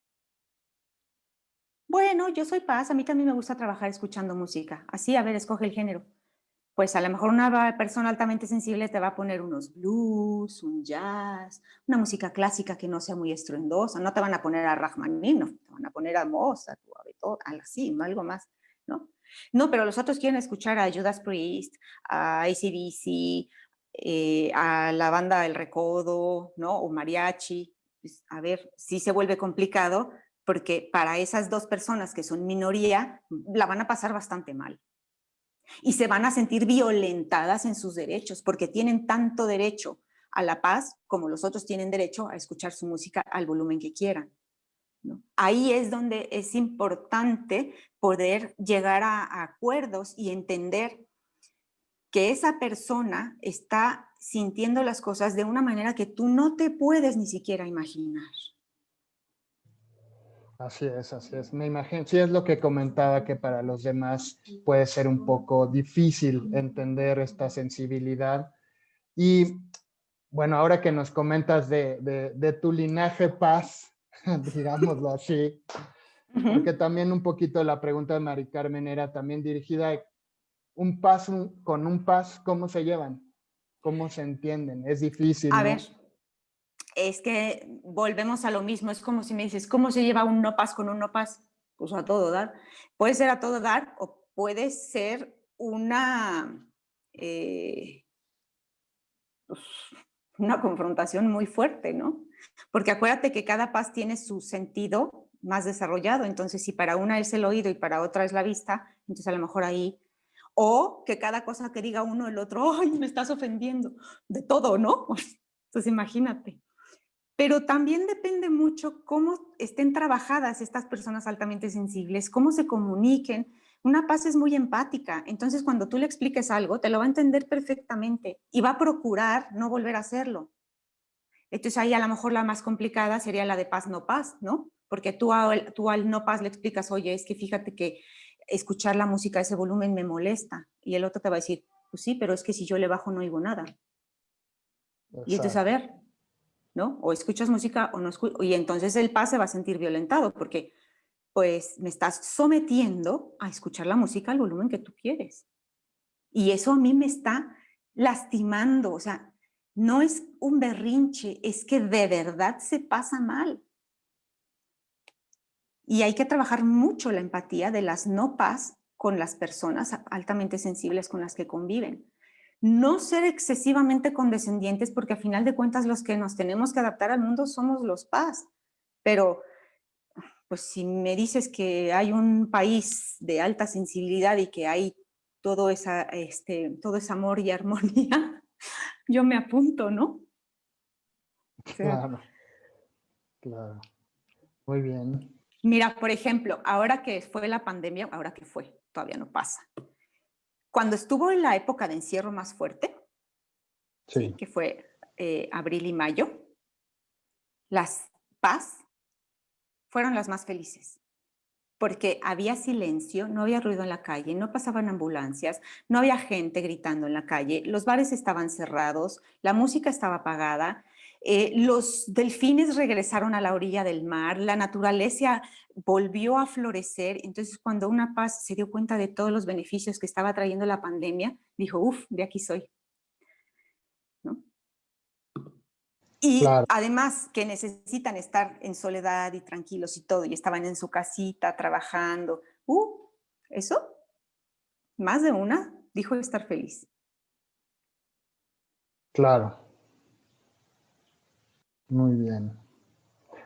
Bueno, yo soy Paz, a mí también me gusta trabajar escuchando música. Así, a ver, escoge el género. Pues a lo mejor una persona altamente sensible te va a poner unos blues, un jazz, una música clásica que no sea muy estruendosa. No te van a poner a Rachmaninoff, te van a poner a Mozart o a Beethoven, así, algo más, ¿no? No, pero los otros quieren escuchar a Judas Priest, a AC/DC, a la banda El Recodo, ¿no? O mariachi. Pues, a ver, sí se vuelve complicado porque para esas 2 personas que son minoría, la van a pasar bastante mal. Y se van a sentir violentadas en sus derechos, porque tienen tanto derecho a la paz como los otros tienen derecho a escuchar su música al volumen que quieran, ¿no? Ahí es donde es importante poder llegar a acuerdos y entender que esa persona está sintiendo las cosas de una manera que tú no te puedes ni siquiera imaginar. Así es, así es. Me imagino, sí es lo que comentaba, que para los demás puede ser un poco difícil entender esta sensibilidad. Y bueno, ahora que nos comentas de tu linaje Paz, digámoslo así, porque también un poquito la pregunta de Mari Carmen era también dirigida a un Paz con un Paz, ¿cómo se llevan? ¿Cómo se entienden? Es difícil, A ¿no? ver, es que volvemos a lo mismo, es como si me dices, ¿cómo se lleva un no paz con un no paz? Pues a todo dar. Puede ser a todo dar o puede ser una confrontación muy fuerte, ¿no? Porque acuérdate que cada paz tiene su sentido más desarrollado, entonces si para una es el oído y para otra es la vista, entonces a lo mejor ahí, o que cada cosa que diga uno el otro, ¡ay, me estás ofendiendo! De todo, ¿no? Entonces imagínate. Pero también depende mucho cómo estén trabajadas estas personas altamente sensibles, cómo se comuniquen. Una paz es muy empática, entonces cuando tú le expliques algo, te lo va a entender perfectamente y va a procurar no volver a hacerlo. Entonces ahí a lo mejor la más complicada sería la de paz no paz, ¿no? Porque tú al no paz le explicas, oye, es que fíjate que escuchar la música a ese volumen me molesta. Y el otro te va a decir, pues sí, pero es que si yo le bajo no oigo nada. Y entonces, a ver, ¿no? O escuchas música o no escuchas. Y entonces el paz se va a sentir violentado porque pues me estás sometiendo a escuchar la música al volumen que tú quieres. Y eso a mí me está lastimando, o sea, no es un berrinche, es que de verdad se pasa mal. Y hay que trabajar mucho la empatía de las no paz con las personas altamente sensibles con las que conviven. No ser excesivamente condescendientes porque a final de cuentas los que nos tenemos que adaptar al mundo somos los paz. Pero pues si me dices que hay un país de alta sensibilidad y que hay todo es amor y armonía, yo me apunto, ¿no? O sea, Claro, claro. Muy bien. mira, por ejemplo, ahora que fue la pandemia, ahora que fue, todavía no pasa. Cuando estuvo en la época de encierro más fuerte, Sí. que fue abril y mayo, las paz fueron las más felices. Porque había silencio, no había ruido en la calle, no pasaban ambulancias, no había gente gritando en la calle, los bares estaban cerrados, la música estaba apagada, los delfines regresaron a la orilla del mar, la naturaleza volvió a florecer. Entonces, cuando una paz se dio cuenta de todos los beneficios que estaba trayendo la pandemia, dijo, uff, de aquí soy. ¿No? Y Claro. además que necesitan estar en soledad y tranquilos y todo, y estaban en su casita trabajando. Eso, más de una dijo estar feliz. Claro. Muy bien.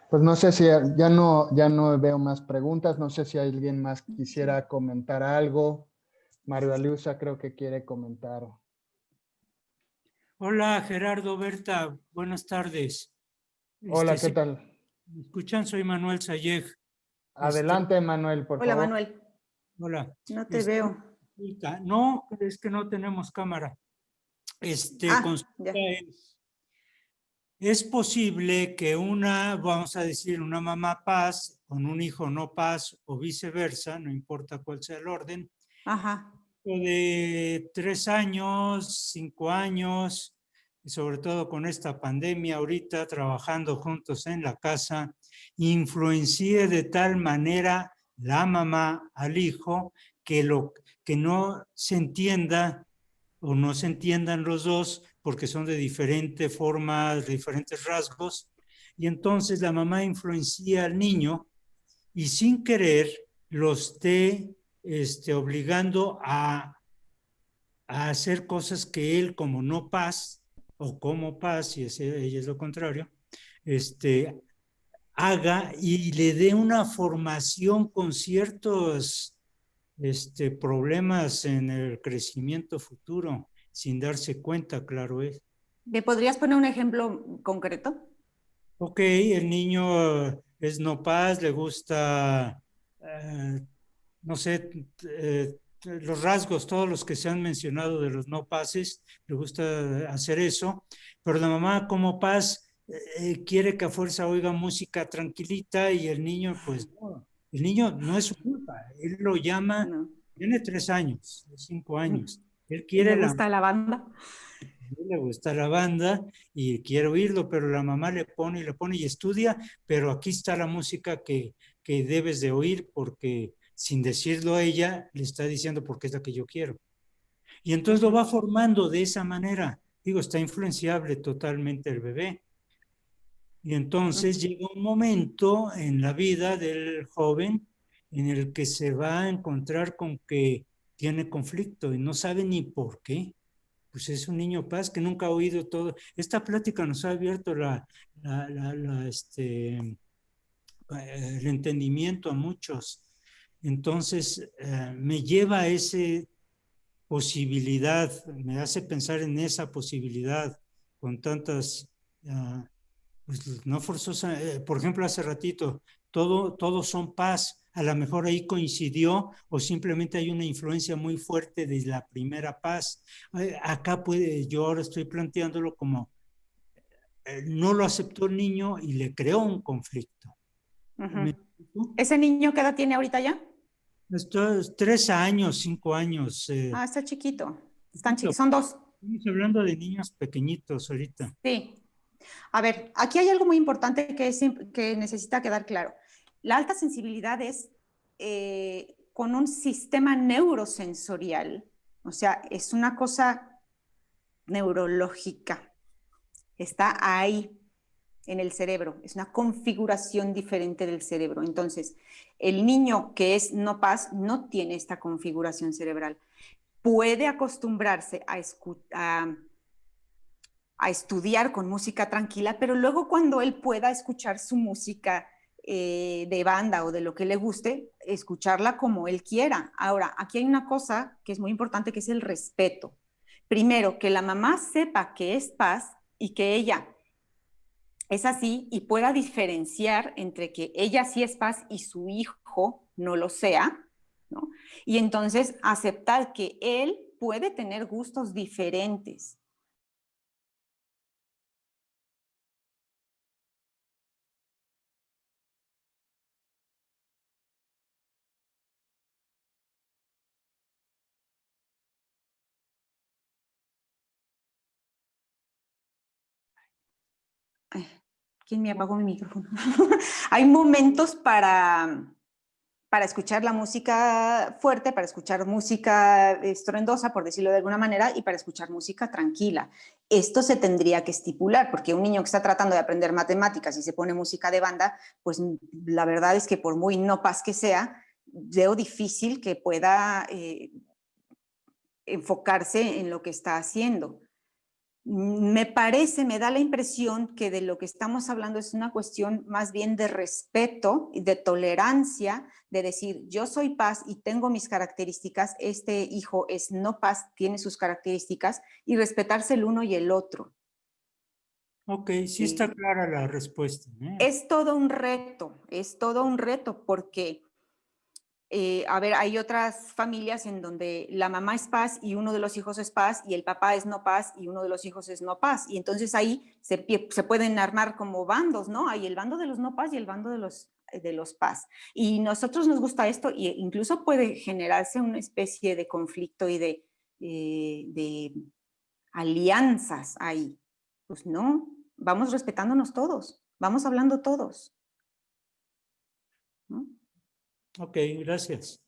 Pues no sé si ya no veo más preguntas, no sé si alguien más quisiera comentar algo. María Luisa creo que quiere comentar. Hola Gerardo, Berta, buenas tardes. Hola, ¿qué ¿Sí tal? me escuchan? Soy Manuel Sayeg. Adelante, Manuel, por Hola, favor. Manuel. Hola. No te veo. Consulta. No, es que no tenemos cámara. Consulta Ya. ¿es posible que vamos a decir, una mamá paz con un hijo no paz o viceversa, no importa cuál sea el orden, Ajá. de 3 años, 5 años, y sobre todo con esta pandemia ahorita, trabajando juntos en la casa, influencie de tal manera la mamá al hijo que no se entienda o no se entiendan los dos porque son de diferente forma, diferentes rasgos, y entonces la mamá influencia al niño y sin querer lo esté obligando a hacer cosas que él, como no paz, o como paz, y ella es lo contrario, haga y le dé una formación con ciertos problemas en el crecimiento futuro, sin darse cuenta, claro es. ¿Me podrías poner un ejemplo concreto? Ok, el niño es no paz, le gusta, no sé, los rasgos, todos los que se han mencionado de los no pases, le gusta hacer eso, pero la mamá como paz quiere que a fuerza oiga música tranquilita y el niño, pues no, el niño no es su culpa, él lo llama, No. tiene 3 años, 5 años, él ¿Y quiere le gusta la banda? le gusta la banda y quiere oírlo, pero la mamá le pone y estudia, pero aquí está la música que debes de oír porque sin decirlo ella, le está diciendo porque es la que yo quiero. Y entonces lo va formando de esa manera. Digo, está influenciable totalmente el bebé. Y entonces llega un momento en la vida del joven en el que se va a encontrar con que tiene conflicto y no sabe ni por qué. Pues es un niño paz que nunca ha oído todo. Esta plática nos ha abierto el entendimiento a muchos. Entonces, me lleva a esa posibilidad, me hace pensar en esa posibilidad con tantas pues no forzosa, por ejemplo, hace ratito, todos son paz, a lo mejor ahí coincidió o simplemente hay una influencia muy fuerte de la primera paz. Acá yo ahora estoy planteándolo como no lo aceptó el niño y le creó un conflicto. ¿Ese niño qué edad tiene ahorita ya? Esto es 3 años, 5 años. Está chiquito. Son 2. Estamos hablando de niños pequeñitos ahorita. Sí. A ver, aquí hay algo muy importante que necesita quedar claro. La alta sensibilidad es con un sistema neurosensorial, o sea, es una cosa neurológica. Está ahí en el cerebro, es una configuración diferente del cerebro. Entonces, el niño que es no paz no tiene esta configuración cerebral. Puede acostumbrarse a estudiar con música tranquila, pero luego cuando él pueda escuchar su música de banda o de lo que le guste, escucharla como él quiera. Ahora, aquí hay una cosa que es muy importante, que es el respeto. Primero, que la mamá sepa que es paz y que ella es así y pueda diferenciar entre que ella sí es paz y su hijo no lo sea, ¿no? Y entonces aceptar que él puede tener gustos diferentes. ¿Quién me apagó mi micrófono? Hay momentos para escuchar la música fuerte, para escuchar música estruendosa, por decirlo de alguna manera, y para escuchar música tranquila. Esto se tendría que estipular, porque un niño que está tratando de aprender matemáticas y se pone música de banda, pues la verdad es que por muy no paz que sea, veo difícil que pueda enfocarse en lo que está haciendo. Me da la impresión que de lo que estamos hablando es una cuestión más bien de respeto y de tolerancia, de decir, yo soy paz y tengo mis características, este hijo es no paz, tiene sus características, y respetarse el uno y el otro. Ok, sí está clara la respuesta. Es todo un reto, porque a ver, hay otras familias en donde la mamá es paz y uno de los hijos es paz y el papá es no paz y uno de los hijos es no paz. Y entonces ahí se pueden armar como bandos, ¿no? Hay el bando de los no paz y el bando de los paz. Y nosotros nos gusta esto e incluso puede generarse una especie de conflicto y de alianzas ahí. Pues no, vamos respetándonos todos, vamos hablando todos, ¿no? Ok, gracias.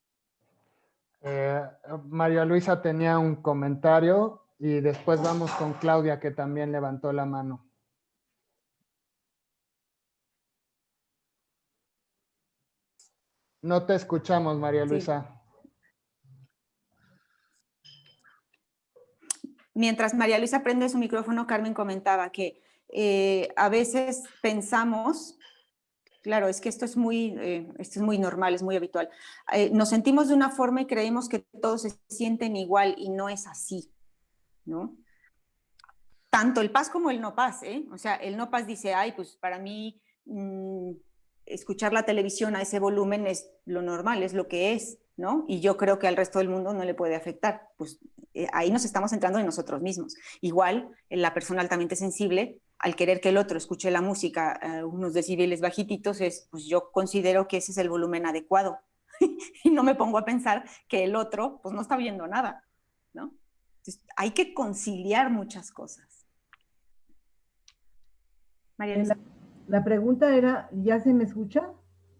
María Luisa tenía un comentario y después vamos con Claudia, que también levantó la mano. No te escuchamos, María Luisa. Sí. Mientras María Luisa prende su micrófono, Carmen comentaba que a veces pensamos, claro, es que esto es muy normal, es muy habitual, nos sentimos de una forma y creemos que todos se sienten igual y no es así, ¿no? Tanto el paz como el no paz, ¿eh? O sea, el no paz dice, ay, pues para mí escuchar la televisión a ese volumen es lo normal, es lo que es, ¿no? Y yo creo que al resto del mundo no le puede afectar. Pues ahí nos estamos centrando en nosotros mismos. Igual, la persona altamente sensible, al querer que el otro escuche la música a unos decibeles bajititos, pues yo considero que ese es el volumen adecuado. Y no me pongo a pensar que el otro, pues no está oyendo nada, ¿no? Entonces, hay que conciliar muchas cosas. María Luisa. La pregunta era, ¿ya se me escucha?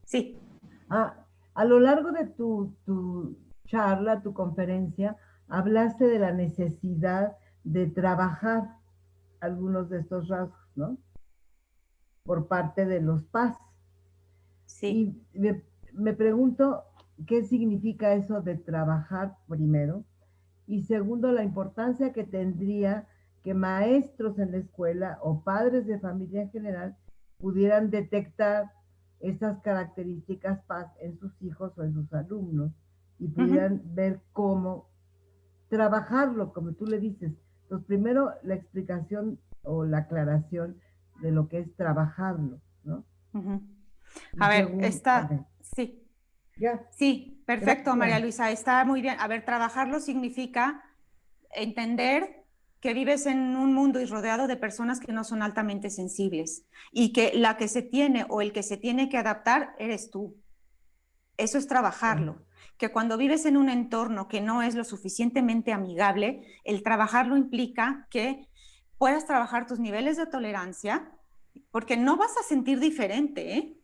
Sí. A lo largo de tu charla, tu conferencia, hablaste de la necesidad de trabajar algunos de estos rasgos, ¿no? Por parte de los PAS. Sí. Y me pregunto, ¿qué significa eso de trabajar primero? Y segundo, la importancia que tendría que maestros en la escuela o padres de familia en general pudieran detectar esas características PAS en sus hijos o en sus alumnos y pudieran ver cómo trabajarlo, como tú le dices. Entonces, primero la explicación o la aclaración de lo que es trabajarlo, ¿no? A ver, Según, está, ok. sí. Ya. Sí, perfecto, Gracias. María Luisa, está muy bien. A ver, trabajarlo significa entender que vives en un mundo y rodeado de personas que no son altamente sensibles y que la que se tiene o el que se tiene que adaptar eres tú. Eso es trabajarlo. Que cuando vives en un entorno que no es lo suficientemente amigable, el trabajarlo implica que puedas trabajar tus niveles de tolerancia, porque no vas a sentir diferente, ¿eh?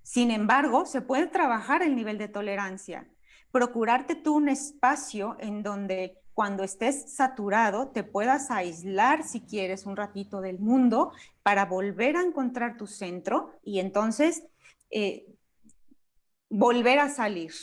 Sin embargo, se puede trabajar el nivel de tolerancia. Procurarte tú un espacio en donde cuando estés saturado te puedas aislar si quieres un ratito del mundo para volver a encontrar tu centro y entonces volver a salir,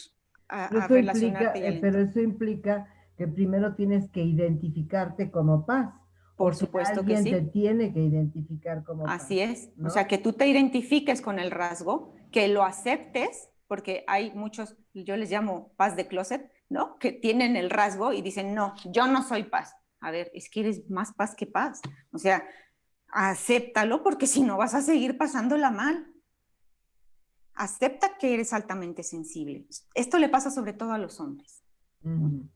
a relacionarte. Pero eso implica que primero tienes que identificarte como paz. Por o que supuesto que alguien te sí. tiene que identificar como paz. Así es. ¿no? O sea, que tú te identifiques con el rasgo, que lo aceptes, porque hay muchos, yo les llamo paz de closet, ¿no? Que tienen el rasgo y dicen, no, yo no soy paz. A ver, es que eres más paz que paz. O sea, acéptalo porque si no vas a seguir pasándola mal. Acepta que eres altamente sensible. Esto le pasa sobre todo a los hombres. Ujú.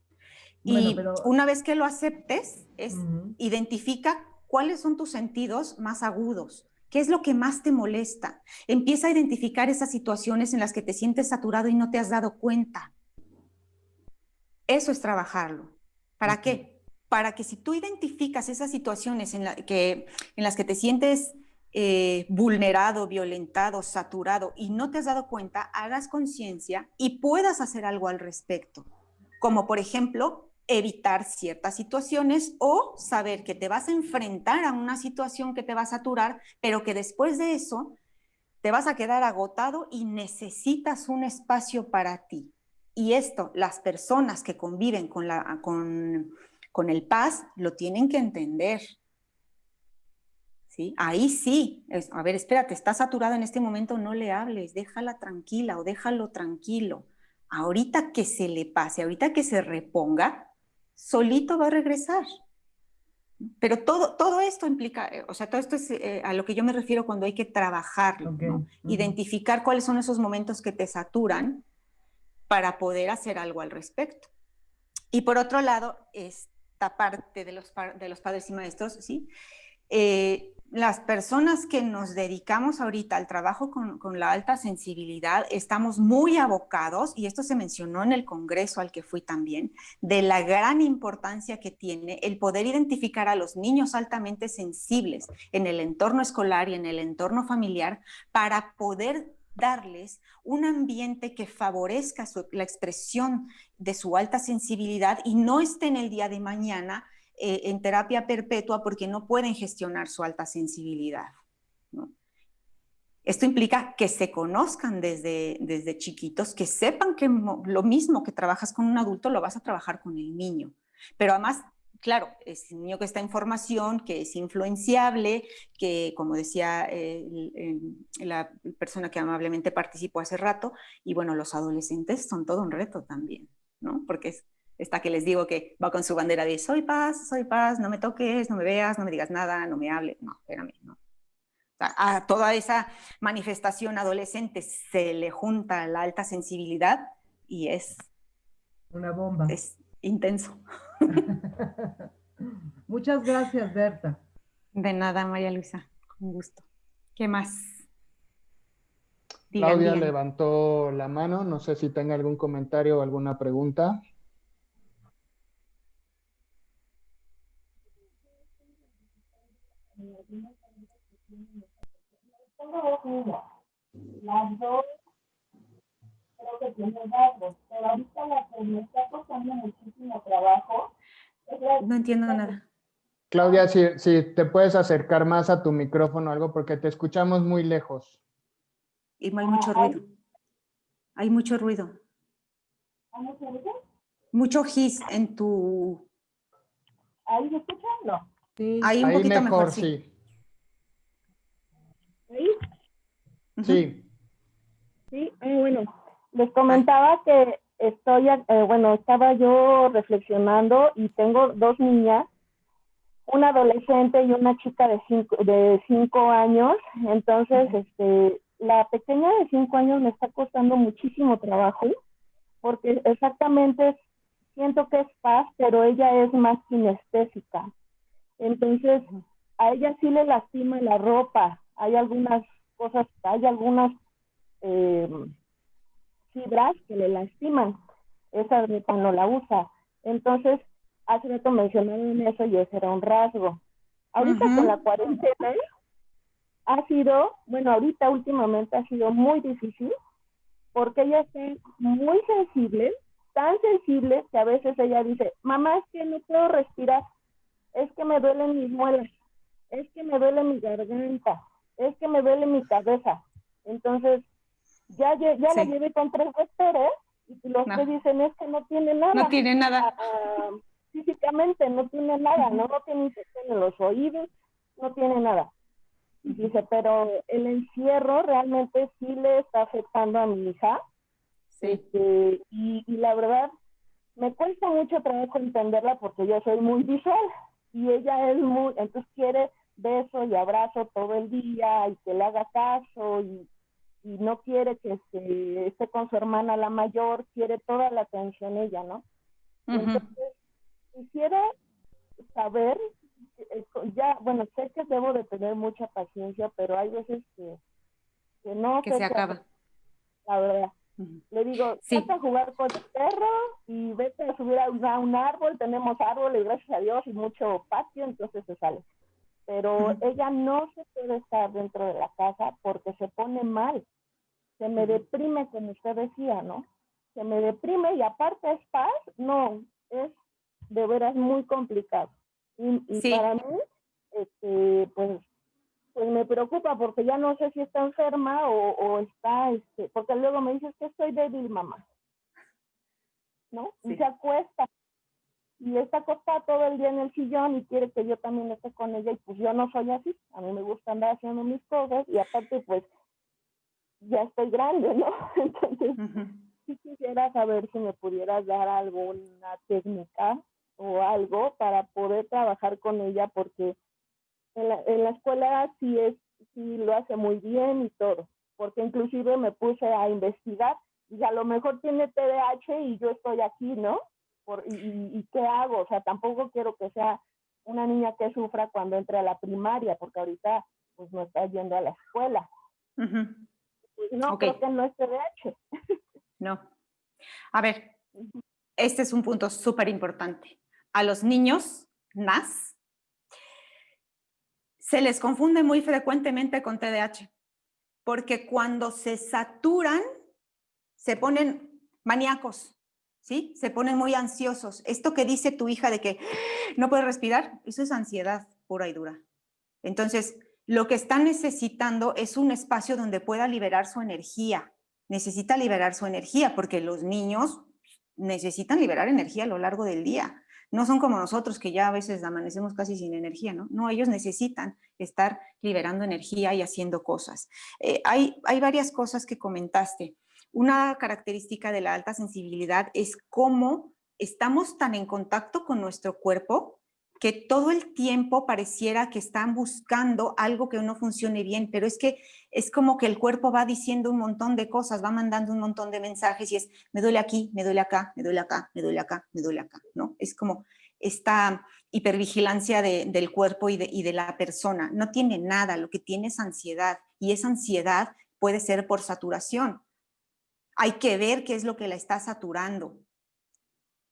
Y Bueno, pero una vez que lo aceptes, ujú. identifica cuáles son tus sentidos más agudos. ¿Qué es lo que más te molesta? Empieza a identificar esas situaciones en las que te sientes saturado y no te has dado cuenta. Eso es trabajarlo. ¿Para qué? Para que si tú identificas esas situaciones en las que te sientes vulnerado, violentado, saturado y no te has dado cuenta, hagas conciencia y puedas hacer algo al respecto. Como por ejemplo, evitar ciertas situaciones o saber que te vas a enfrentar a una situación que te va a saturar, pero que después de eso te vas a quedar agotado y necesitas un espacio para ti. Y esto, las personas que conviven con el paz lo tienen que entender. ¿Sí? Ahí sí, a ver, espérate, está saturado en este momento, no le hables, déjala tranquila o déjalo tranquilo. Ahorita que se le pase, ahorita que se reponga, solito va a regresar. Pero todo esto implica, o sea, todo esto es a lo que yo me refiero cuando hay que trabajarlo, Ok. ¿no? Identificar cuáles son esos momentos que te saturan para poder hacer algo al respecto. Y por otro lado, esta parte de los padres y maestros, ¿sí? Las personas que nos dedicamos ahorita al trabajo con la alta sensibilidad estamos muy abocados, y esto se mencionó en el congreso al que fui también, de la gran importancia que tiene el poder identificar a los niños altamente sensibles en el entorno escolar y en el entorno familiar para poder darles un ambiente que favorezca la expresión de su alta sensibilidad y no estén el día de mañana en terapia perpetua porque no pueden gestionar su alta sensibilidad, ¿no? Esto implica que se conozcan desde chiquitos, que sepan que lo mismo que trabajas con un adulto lo vas a trabajar con el niño. Pero además, claro, es un niño que está en formación, que es influenciable, que como decía la persona que amablemente participó hace rato, y bueno, los adolescentes son todo un reto también, ¿no? Porque es esta que les digo que va con su bandera de soy paz, no me toques, no me veas, no me digas nada, no me hables. No, espérame, no. O sea, a toda esa manifestación adolescente se le junta la alta sensibilidad y es una bomba. Es intenso. Muchas gracias, Berta. De nada, María Luisa, con gusto. ¿Qué más? Claudia levantó la mano, no sé si tenga algún comentario o alguna pregunta. Tengo dos niñas, las dos creo que tienen rasgos, pero ahorita la que me está costando muchísimo trabajo es la... No entiendo nada. Claudia, si te puedes acercar más a tu micrófono o algo porque te escuchamos muy lejos. Y hay mucho ruido. Hay mucho ruido. ¿Hay mucho ruido? Mucho gis en tu... ¿Ahí me escuchan? No. Sí. Ahí un Ahí poquito mejor, sí. ¿Sí? Sí. Sí, bueno, les comentaba que estaba yo reflexionando y tengo dos niñas un adolescente y una chica de 5 años. Entonces, la pequeña de 5 años me está costando muchísimo trabajo, porque exactamente siento que es paz, pero ella es más kinestésica. Entonces, a ella sí le lastima la ropa. Hay algunas cosas, hay algunas fibras que le lastiman. Esa ropa no la usa. Entonces, hace rato mencionaron eso y ese era un rasgo. Ahorita con la cuarentena ha sido, bueno, ahorita últimamente ha sido muy difícil, porque ella está muy sensible, tan sensible que a veces ella dice, mamá, es que no puedo respirar, es que me duelen mis muelas, es que me duele mi garganta, es que me duele mi cabeza. Entonces, ya la llevé con 3 doctores y los que dicen es que no tiene nada. No tiene nada. Físicamente no tiene nada, no tiene infección en los oídos, no tiene nada. Dice, pero el encierro realmente sí le está afectando a mi hija. Sí. Y la verdad, me cuesta mucho trabajo entenderla porque yo soy muy visual y ella es muy, entonces quiere beso y abrazo todo el día y que le haga caso y no quiere que esté con su hermana la mayor, quiere toda la atención ella, ¿no? Entonces, quisiera saber, ya, bueno, sé que debo de tener mucha paciencia, pero hay veces que no que sé se qué acaba. hacer, la verdad. Le digo, vete a jugar con el perro y vete a subir a un árbol, tenemos árboles, gracias a Dios, y mucho patio, entonces se sale. Pero ella no se puede estar dentro de la casa porque se pone mal, se me deprime, como usted decía, ¿no? Se me deprime y aparte es paz, no, es de veras muy complicado. Y para mí, pues me preocupa porque ya no sé si está enferma o está, porque luego me dices que estoy débil, mamá, ¿no? Y se acuesta y está acostada todo el día en el sillón y quiere que yo también esté con ella y pues yo no soy así, a mí me gusta andar haciendo mis cosas y aparte pues ya estoy grande, ¿no? Entonces, sí quisiera saber si me pudieras dar alguna técnica o algo para poder trabajar con ella porque en la escuela sí lo hace muy bien y todo, porque inclusive me puse a investigar y a lo mejor tiene TDAH y yo estoy aquí, ¿no? ¿Y qué hago? O sea, tampoco quiero que sea una niña que sufra cuando entre a la primaria, porque ahorita pues no está yendo a la escuela. Pues no, creo que no es TDAH. No. A ver, este es un punto súper importante. A los niños, NAS, se les confunde muy frecuentemente con TDAH, porque cuando se saturan, se ponen maníacos, ¿sí? Se ponen muy ansiosos. Esto que dice tu hija de que no puede respirar, eso es ansiedad pura y dura. Entonces, lo que está necesitando es un espacio donde pueda liberar su energía. Necesita liberar su energía porque los niños necesitan liberar energía a lo largo del día. No son como nosotros que ya a veces amanecemos casi sin energía, ¿no? No, ellos necesitan estar liberando energía y haciendo cosas. Hay varias cosas que comentaste. Una característica de la alta sensibilidad es cómo estamos tan en contacto con nuestro cuerpo que todo el tiempo pareciera que están buscando algo que no funcione bien, pero es que es como que el cuerpo va diciendo un montón de cosas, va mandando un montón de mensajes y es, me duele aquí, me duele acá, me duele acá, me duele acá, me duele acá, ¿no? Es como esta hipervigilancia del cuerpo y de la persona. No tiene nada, lo que tiene es ansiedad y esa ansiedad puede ser por saturación. Hay que ver qué es lo que la está saturando,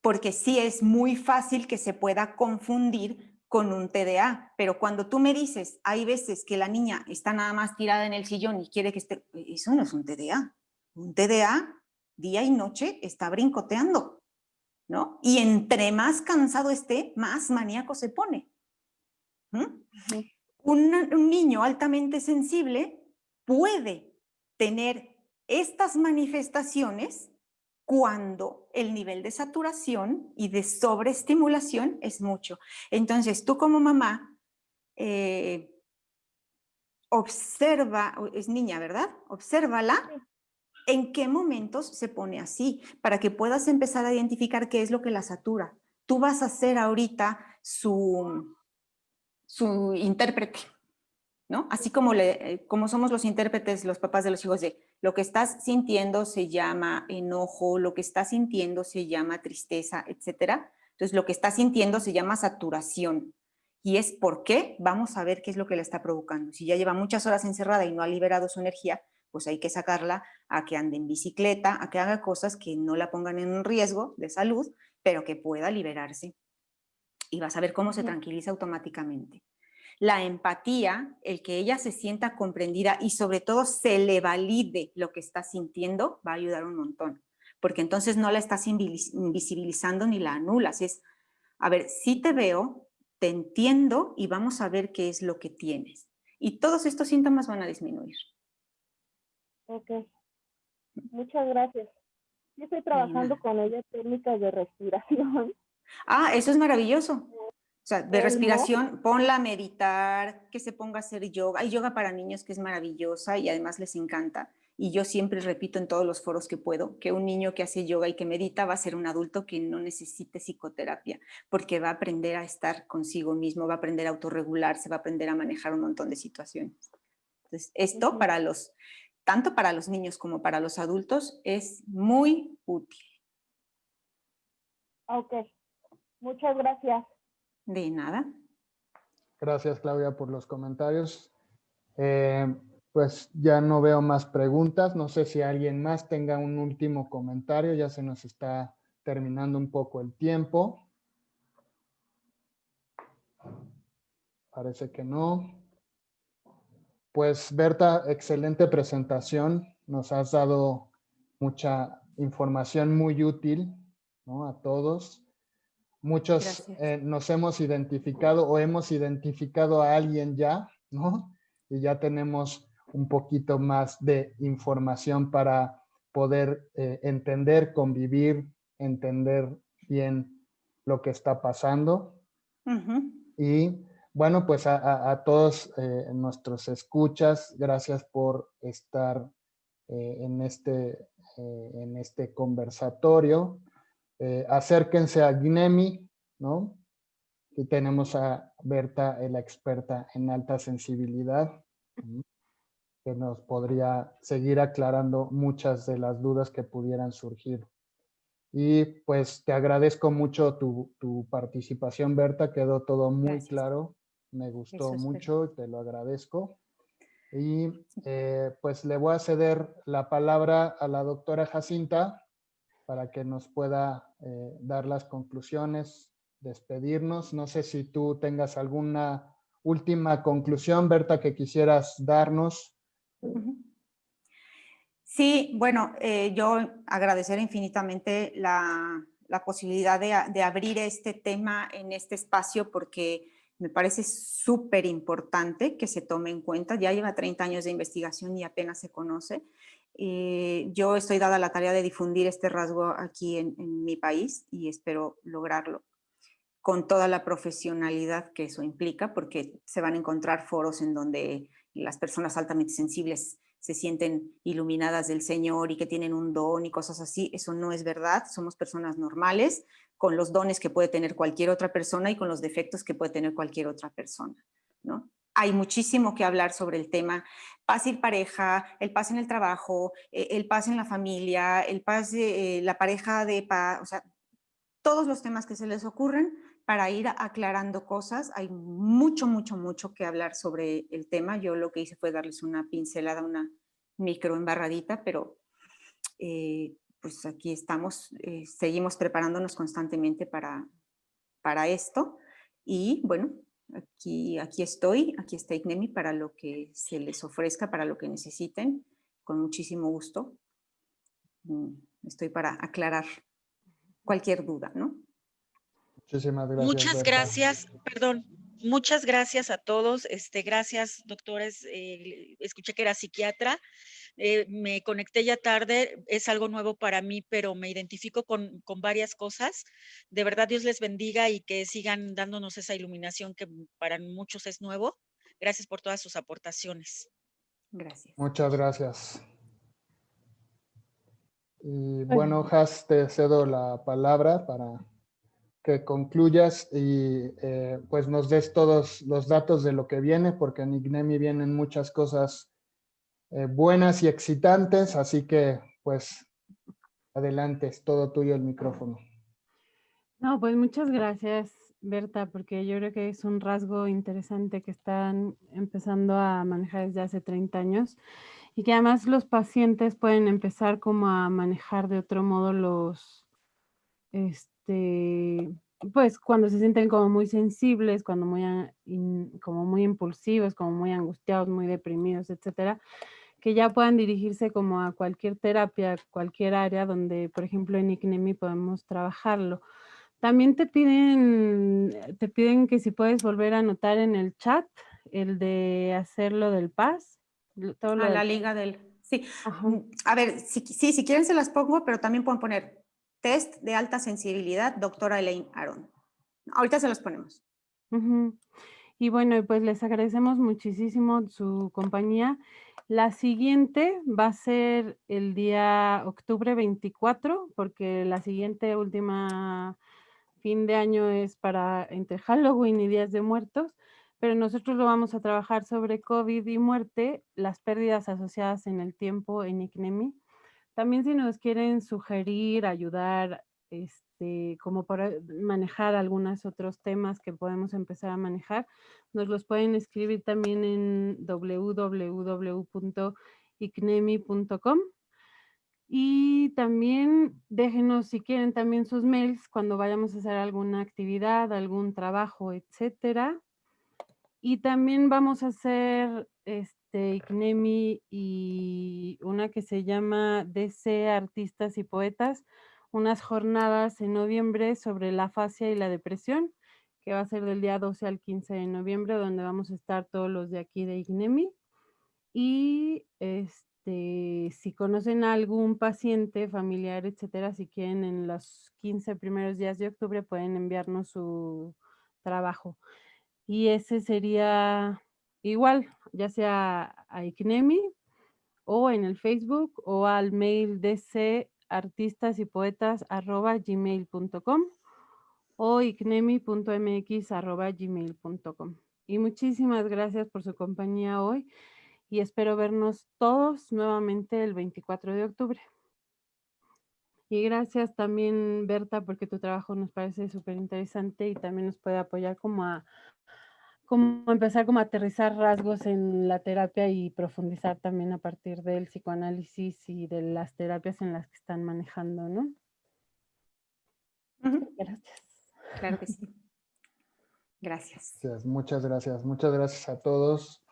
porque sí es muy fácil que se pueda confundir con un TDA, pero cuando tú me dices, hay veces que la niña está nada más tirada en el sillón y quiere que esté, eso no es un TDA. Un TDA, día y noche, está brincoteando, ¿no? Y entre más cansado esté, más maníaco se pone. Un niño altamente sensible puede tener estas manifestaciones cuando el nivel de saturación y de sobreestimulación es mucho. Entonces, tú como mamá, observa, es niña, ¿verdad? Obsérvala en qué momentos se pone así, para que puedas empezar a identificar qué es lo que la satura. Tú vas a hacer ahorita su su intérprete, ¿no? Así como, como somos los intérpretes, los papás de los hijos, de lo que estás sintiendo se llama enojo, lo que estás sintiendo se llama tristeza, etcétera. Entonces, lo que está sintiendo se llama saturación. Y es por qué, vamos a ver qué es lo que le está provocando. Si ya lleva muchas horas encerrada y no ha liberado su energía, pues hay que sacarla a que ande en bicicleta, a que haga cosas que no la pongan en un riesgo de salud, pero que pueda liberarse. Y vas a ver cómo se tranquiliza automáticamente. La empatía, el que ella se sienta comprendida y sobre todo se le valide lo que está sintiendo, va a ayudar un montón. Porque entonces no la estás invisibilizando ni la anulas. Es, a ver, sí te veo, te entiendo y vamos a ver qué es lo que tienes. Y todos estos síntomas van a disminuir. Ok. Muchas gracias. Yo estoy trabajando con ella técnicas de respiración. Ah, eso es maravilloso. O sea, de Elmo. respiración, ponla a meditar, que se ponga a hacer yoga. Hay yoga para niños que es maravillosa y además les encanta. Y yo siempre repito en todos los foros que puedo, que un niño que hace yoga y que medita va a ser un adulto que no necesite psicoterapia, porque va a aprender a estar consigo mismo, va a aprender a autorregularse, va a aprender a manejar un montón de situaciones. Entonces, esto para tanto para los niños como para los adultos es muy útil. Ok. Muchas gracias. De nada. Gracias, Claudia, por los comentarios. Pues ya no veo más preguntas. No sé si alguien más tenga un último comentario. Ya se nos está terminando un poco el tiempo. Parece que no. Pues Berta, excelente presentación. Nos has dado mucha información muy útil, ¿no? A todos. Muchos nos hemos identificado o hemos identificado a alguien ya, ¿no? Y ya tenemos un poquito más de información para poder entender, convivir, entender bien lo que está pasando. Y bueno, pues a todos nuestros escuchas, gracias por estar en este conversatorio. Acérquense a Gnemi, ¿no? Aquí tenemos a Berta, la experta en alta sensibilidad, ¿sí? Que nos podría seguir aclarando muchas de las dudas que pudieran surgir. Y pues te agradezco mucho tu participación, Berta, quedó todo muy claro, me gustó mucho, te lo agradezco. Y pues le voy a ceder la palabra a la doctora Jacinta para que nos pueda dar las conclusiones, despedirnos. No sé si tú tengas alguna última conclusión, Berta, que quisieras darnos. Sí, bueno, yo agradecer infinitamente la posibilidad de abrir este tema en este espacio porque me parece súper importante que se tome en cuenta. Ya lleva 30 años de investigación y apenas se conoce. Yo estoy dada la tarea de difundir este rasgo aquí en mi país y espero lograrlo con toda la profesionalidad que eso implica, porque se van a encontrar foros en donde las personas altamente sensibles se sienten iluminadas del Señor y que tienen un don y cosas así. Eso no es verdad. Somos personas normales con los dones que puede tener cualquier otra persona y con los defectos que puede tener cualquier otra persona, ¿no? Hay muchísimo que hablar sobre el tema paz y pareja, el paz en el trabajo, el paz en la familia, el paz la pareja de paz, o sea, todos los temas que se les ocurren para ir aclarando cosas. Hay mucho, mucho, mucho que hablar sobre el tema. Yo lo que hice fue darles una pincelada, una micro embarradita, pero pues aquí estamos, seguimos preparándonos constantemente para esto. Y bueno, aquí estoy, aquí está ICNEMI para lo que se les ofrezca, para lo que necesiten, con muchísimo gusto. Estoy para aclarar cualquier duda, ¿no? Muchísimas gracias. Muchas Berta. gracias, perdón, muchas gracias a todos. Gracias, doctores. Escuché que era psiquiatra. Me conecté ya tarde, es algo nuevo para mí, pero me identifico con varias cosas. De verdad, Dios les bendiga y que sigan dándonos esa iluminación que para muchos es nuevo. Gracias por todas sus aportaciones. Gracias. Muchas gracias. Y bueno, Has, te cedo la palabra para que concluyas y pues nos des todos los datos de lo que viene, porque en ICNEMI vienen muchas cosas buenas y excitantes, así que pues adelante, es todo tuyo el micrófono. No, pues muchas gracias, Berta, porque yo creo que es un rasgo interesante que están empezando a manejar desde hace 30 años y que además los pacientes pueden empezar como a manejar de otro modo pues cuando se sienten como muy sensibles, cuando como muy impulsivos, como muy angustiados, muy deprimidos, etcétera, que ya puedan dirigirse como a cualquier terapia, cualquier área donde, por ejemplo, en ICNEMI podemos trabajarlo. También te piden que si puedes volver a anotar en el chat el de hacer lo del PAS. Todo lo A la del... liga del... Sí. Ajá. A ver, si quieren se las pongo, pero también pueden poner test de alta sensibilidad, doctora Elaine Aron. Ahorita se los ponemos. Ujú. Y bueno, pues les agradecemos muchísimo su compañía. La siguiente va a ser el día octubre 24, porque la siguiente última fin de año es para entre Halloween y Días de Muertos, pero nosotros lo vamos a trabajar sobre COVID y muerte, las pérdidas asociadas en el tiempo en ICNEMI. También si nos quieren sugerir, ayudar, como para manejar algunos otros temas que podemos empezar a manejar, nos los pueden escribir también en www.icnemi.com. Y también déjenos si quieren también sus mails cuando vayamos a hacer alguna actividad, algún trabajo, etcétera. Y también vamos a hacer ICNEMI y una que se llama DC Artistas y Poetas, unas jornadas en noviembre sobre la afasia y la depresión, que va a ser del día 12 al 15 de noviembre, donde vamos a estar todos los de aquí de ICNEMI. Y si conocen a algún paciente, familiar, etcétera, si quieren en los 15 primeros días de octubre pueden enviarnos su trabajo. Y ese sería igual, ya sea a ICNEMI o en el Facebook o al mail dcartistasypoetas@gmail.com o icnemi.mx@gmail.com. Y muchísimas gracias por su compañía hoy y espero vernos todos nuevamente el 24 de octubre. Y gracias también, Berta, porque tu trabajo nos parece súper interesante y también nos puede apoyar como empezar como a aterrizar rasgos en la terapia y profundizar también a partir del psicoanálisis y de las terapias en las que están manejando, ¿no? Gracias. Claro que sí. Gracias. Muchas gracias. Muchas gracias a todos.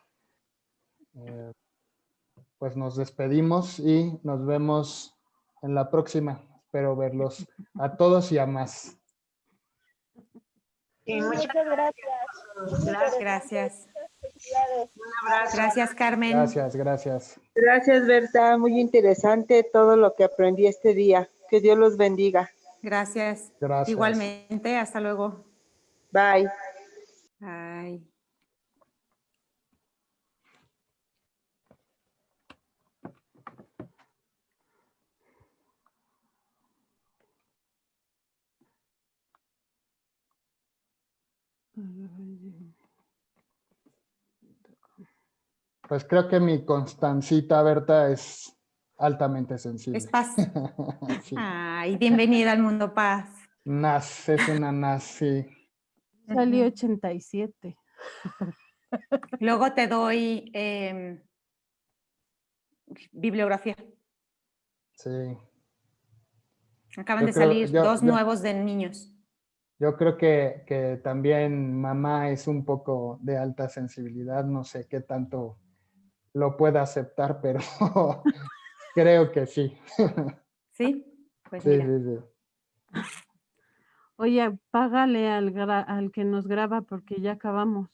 Pues nos despedimos y nos vemos en la próxima. Espero verlos a todos y a más. Sí, muchas gracias. Gracias. Un abrazo. Gracias, Carmen. Gracias. Gracias, Berta. Muy interesante todo lo que aprendí este día. Que Dios los bendiga. Gracias. Gracias. Igualmente. Hasta luego. Bye. Bye. Pues creo que mi Constancita Berta es altamente sensible. Es Paz. Sí. Ay, bienvenida al mundo Paz. Nas, es una Nas, sí. Salió 87. Luego te doy bibliografía. Sí. Acaban de salir dos nuevos de niños. Yo creo que también mamá es un poco de alta sensibilidad. No sé qué tanto lo pueda aceptar, pero creo que sí. ¿Sí? Pues Sí, mira. sí. Oye, págale al que nos graba porque ya acabamos.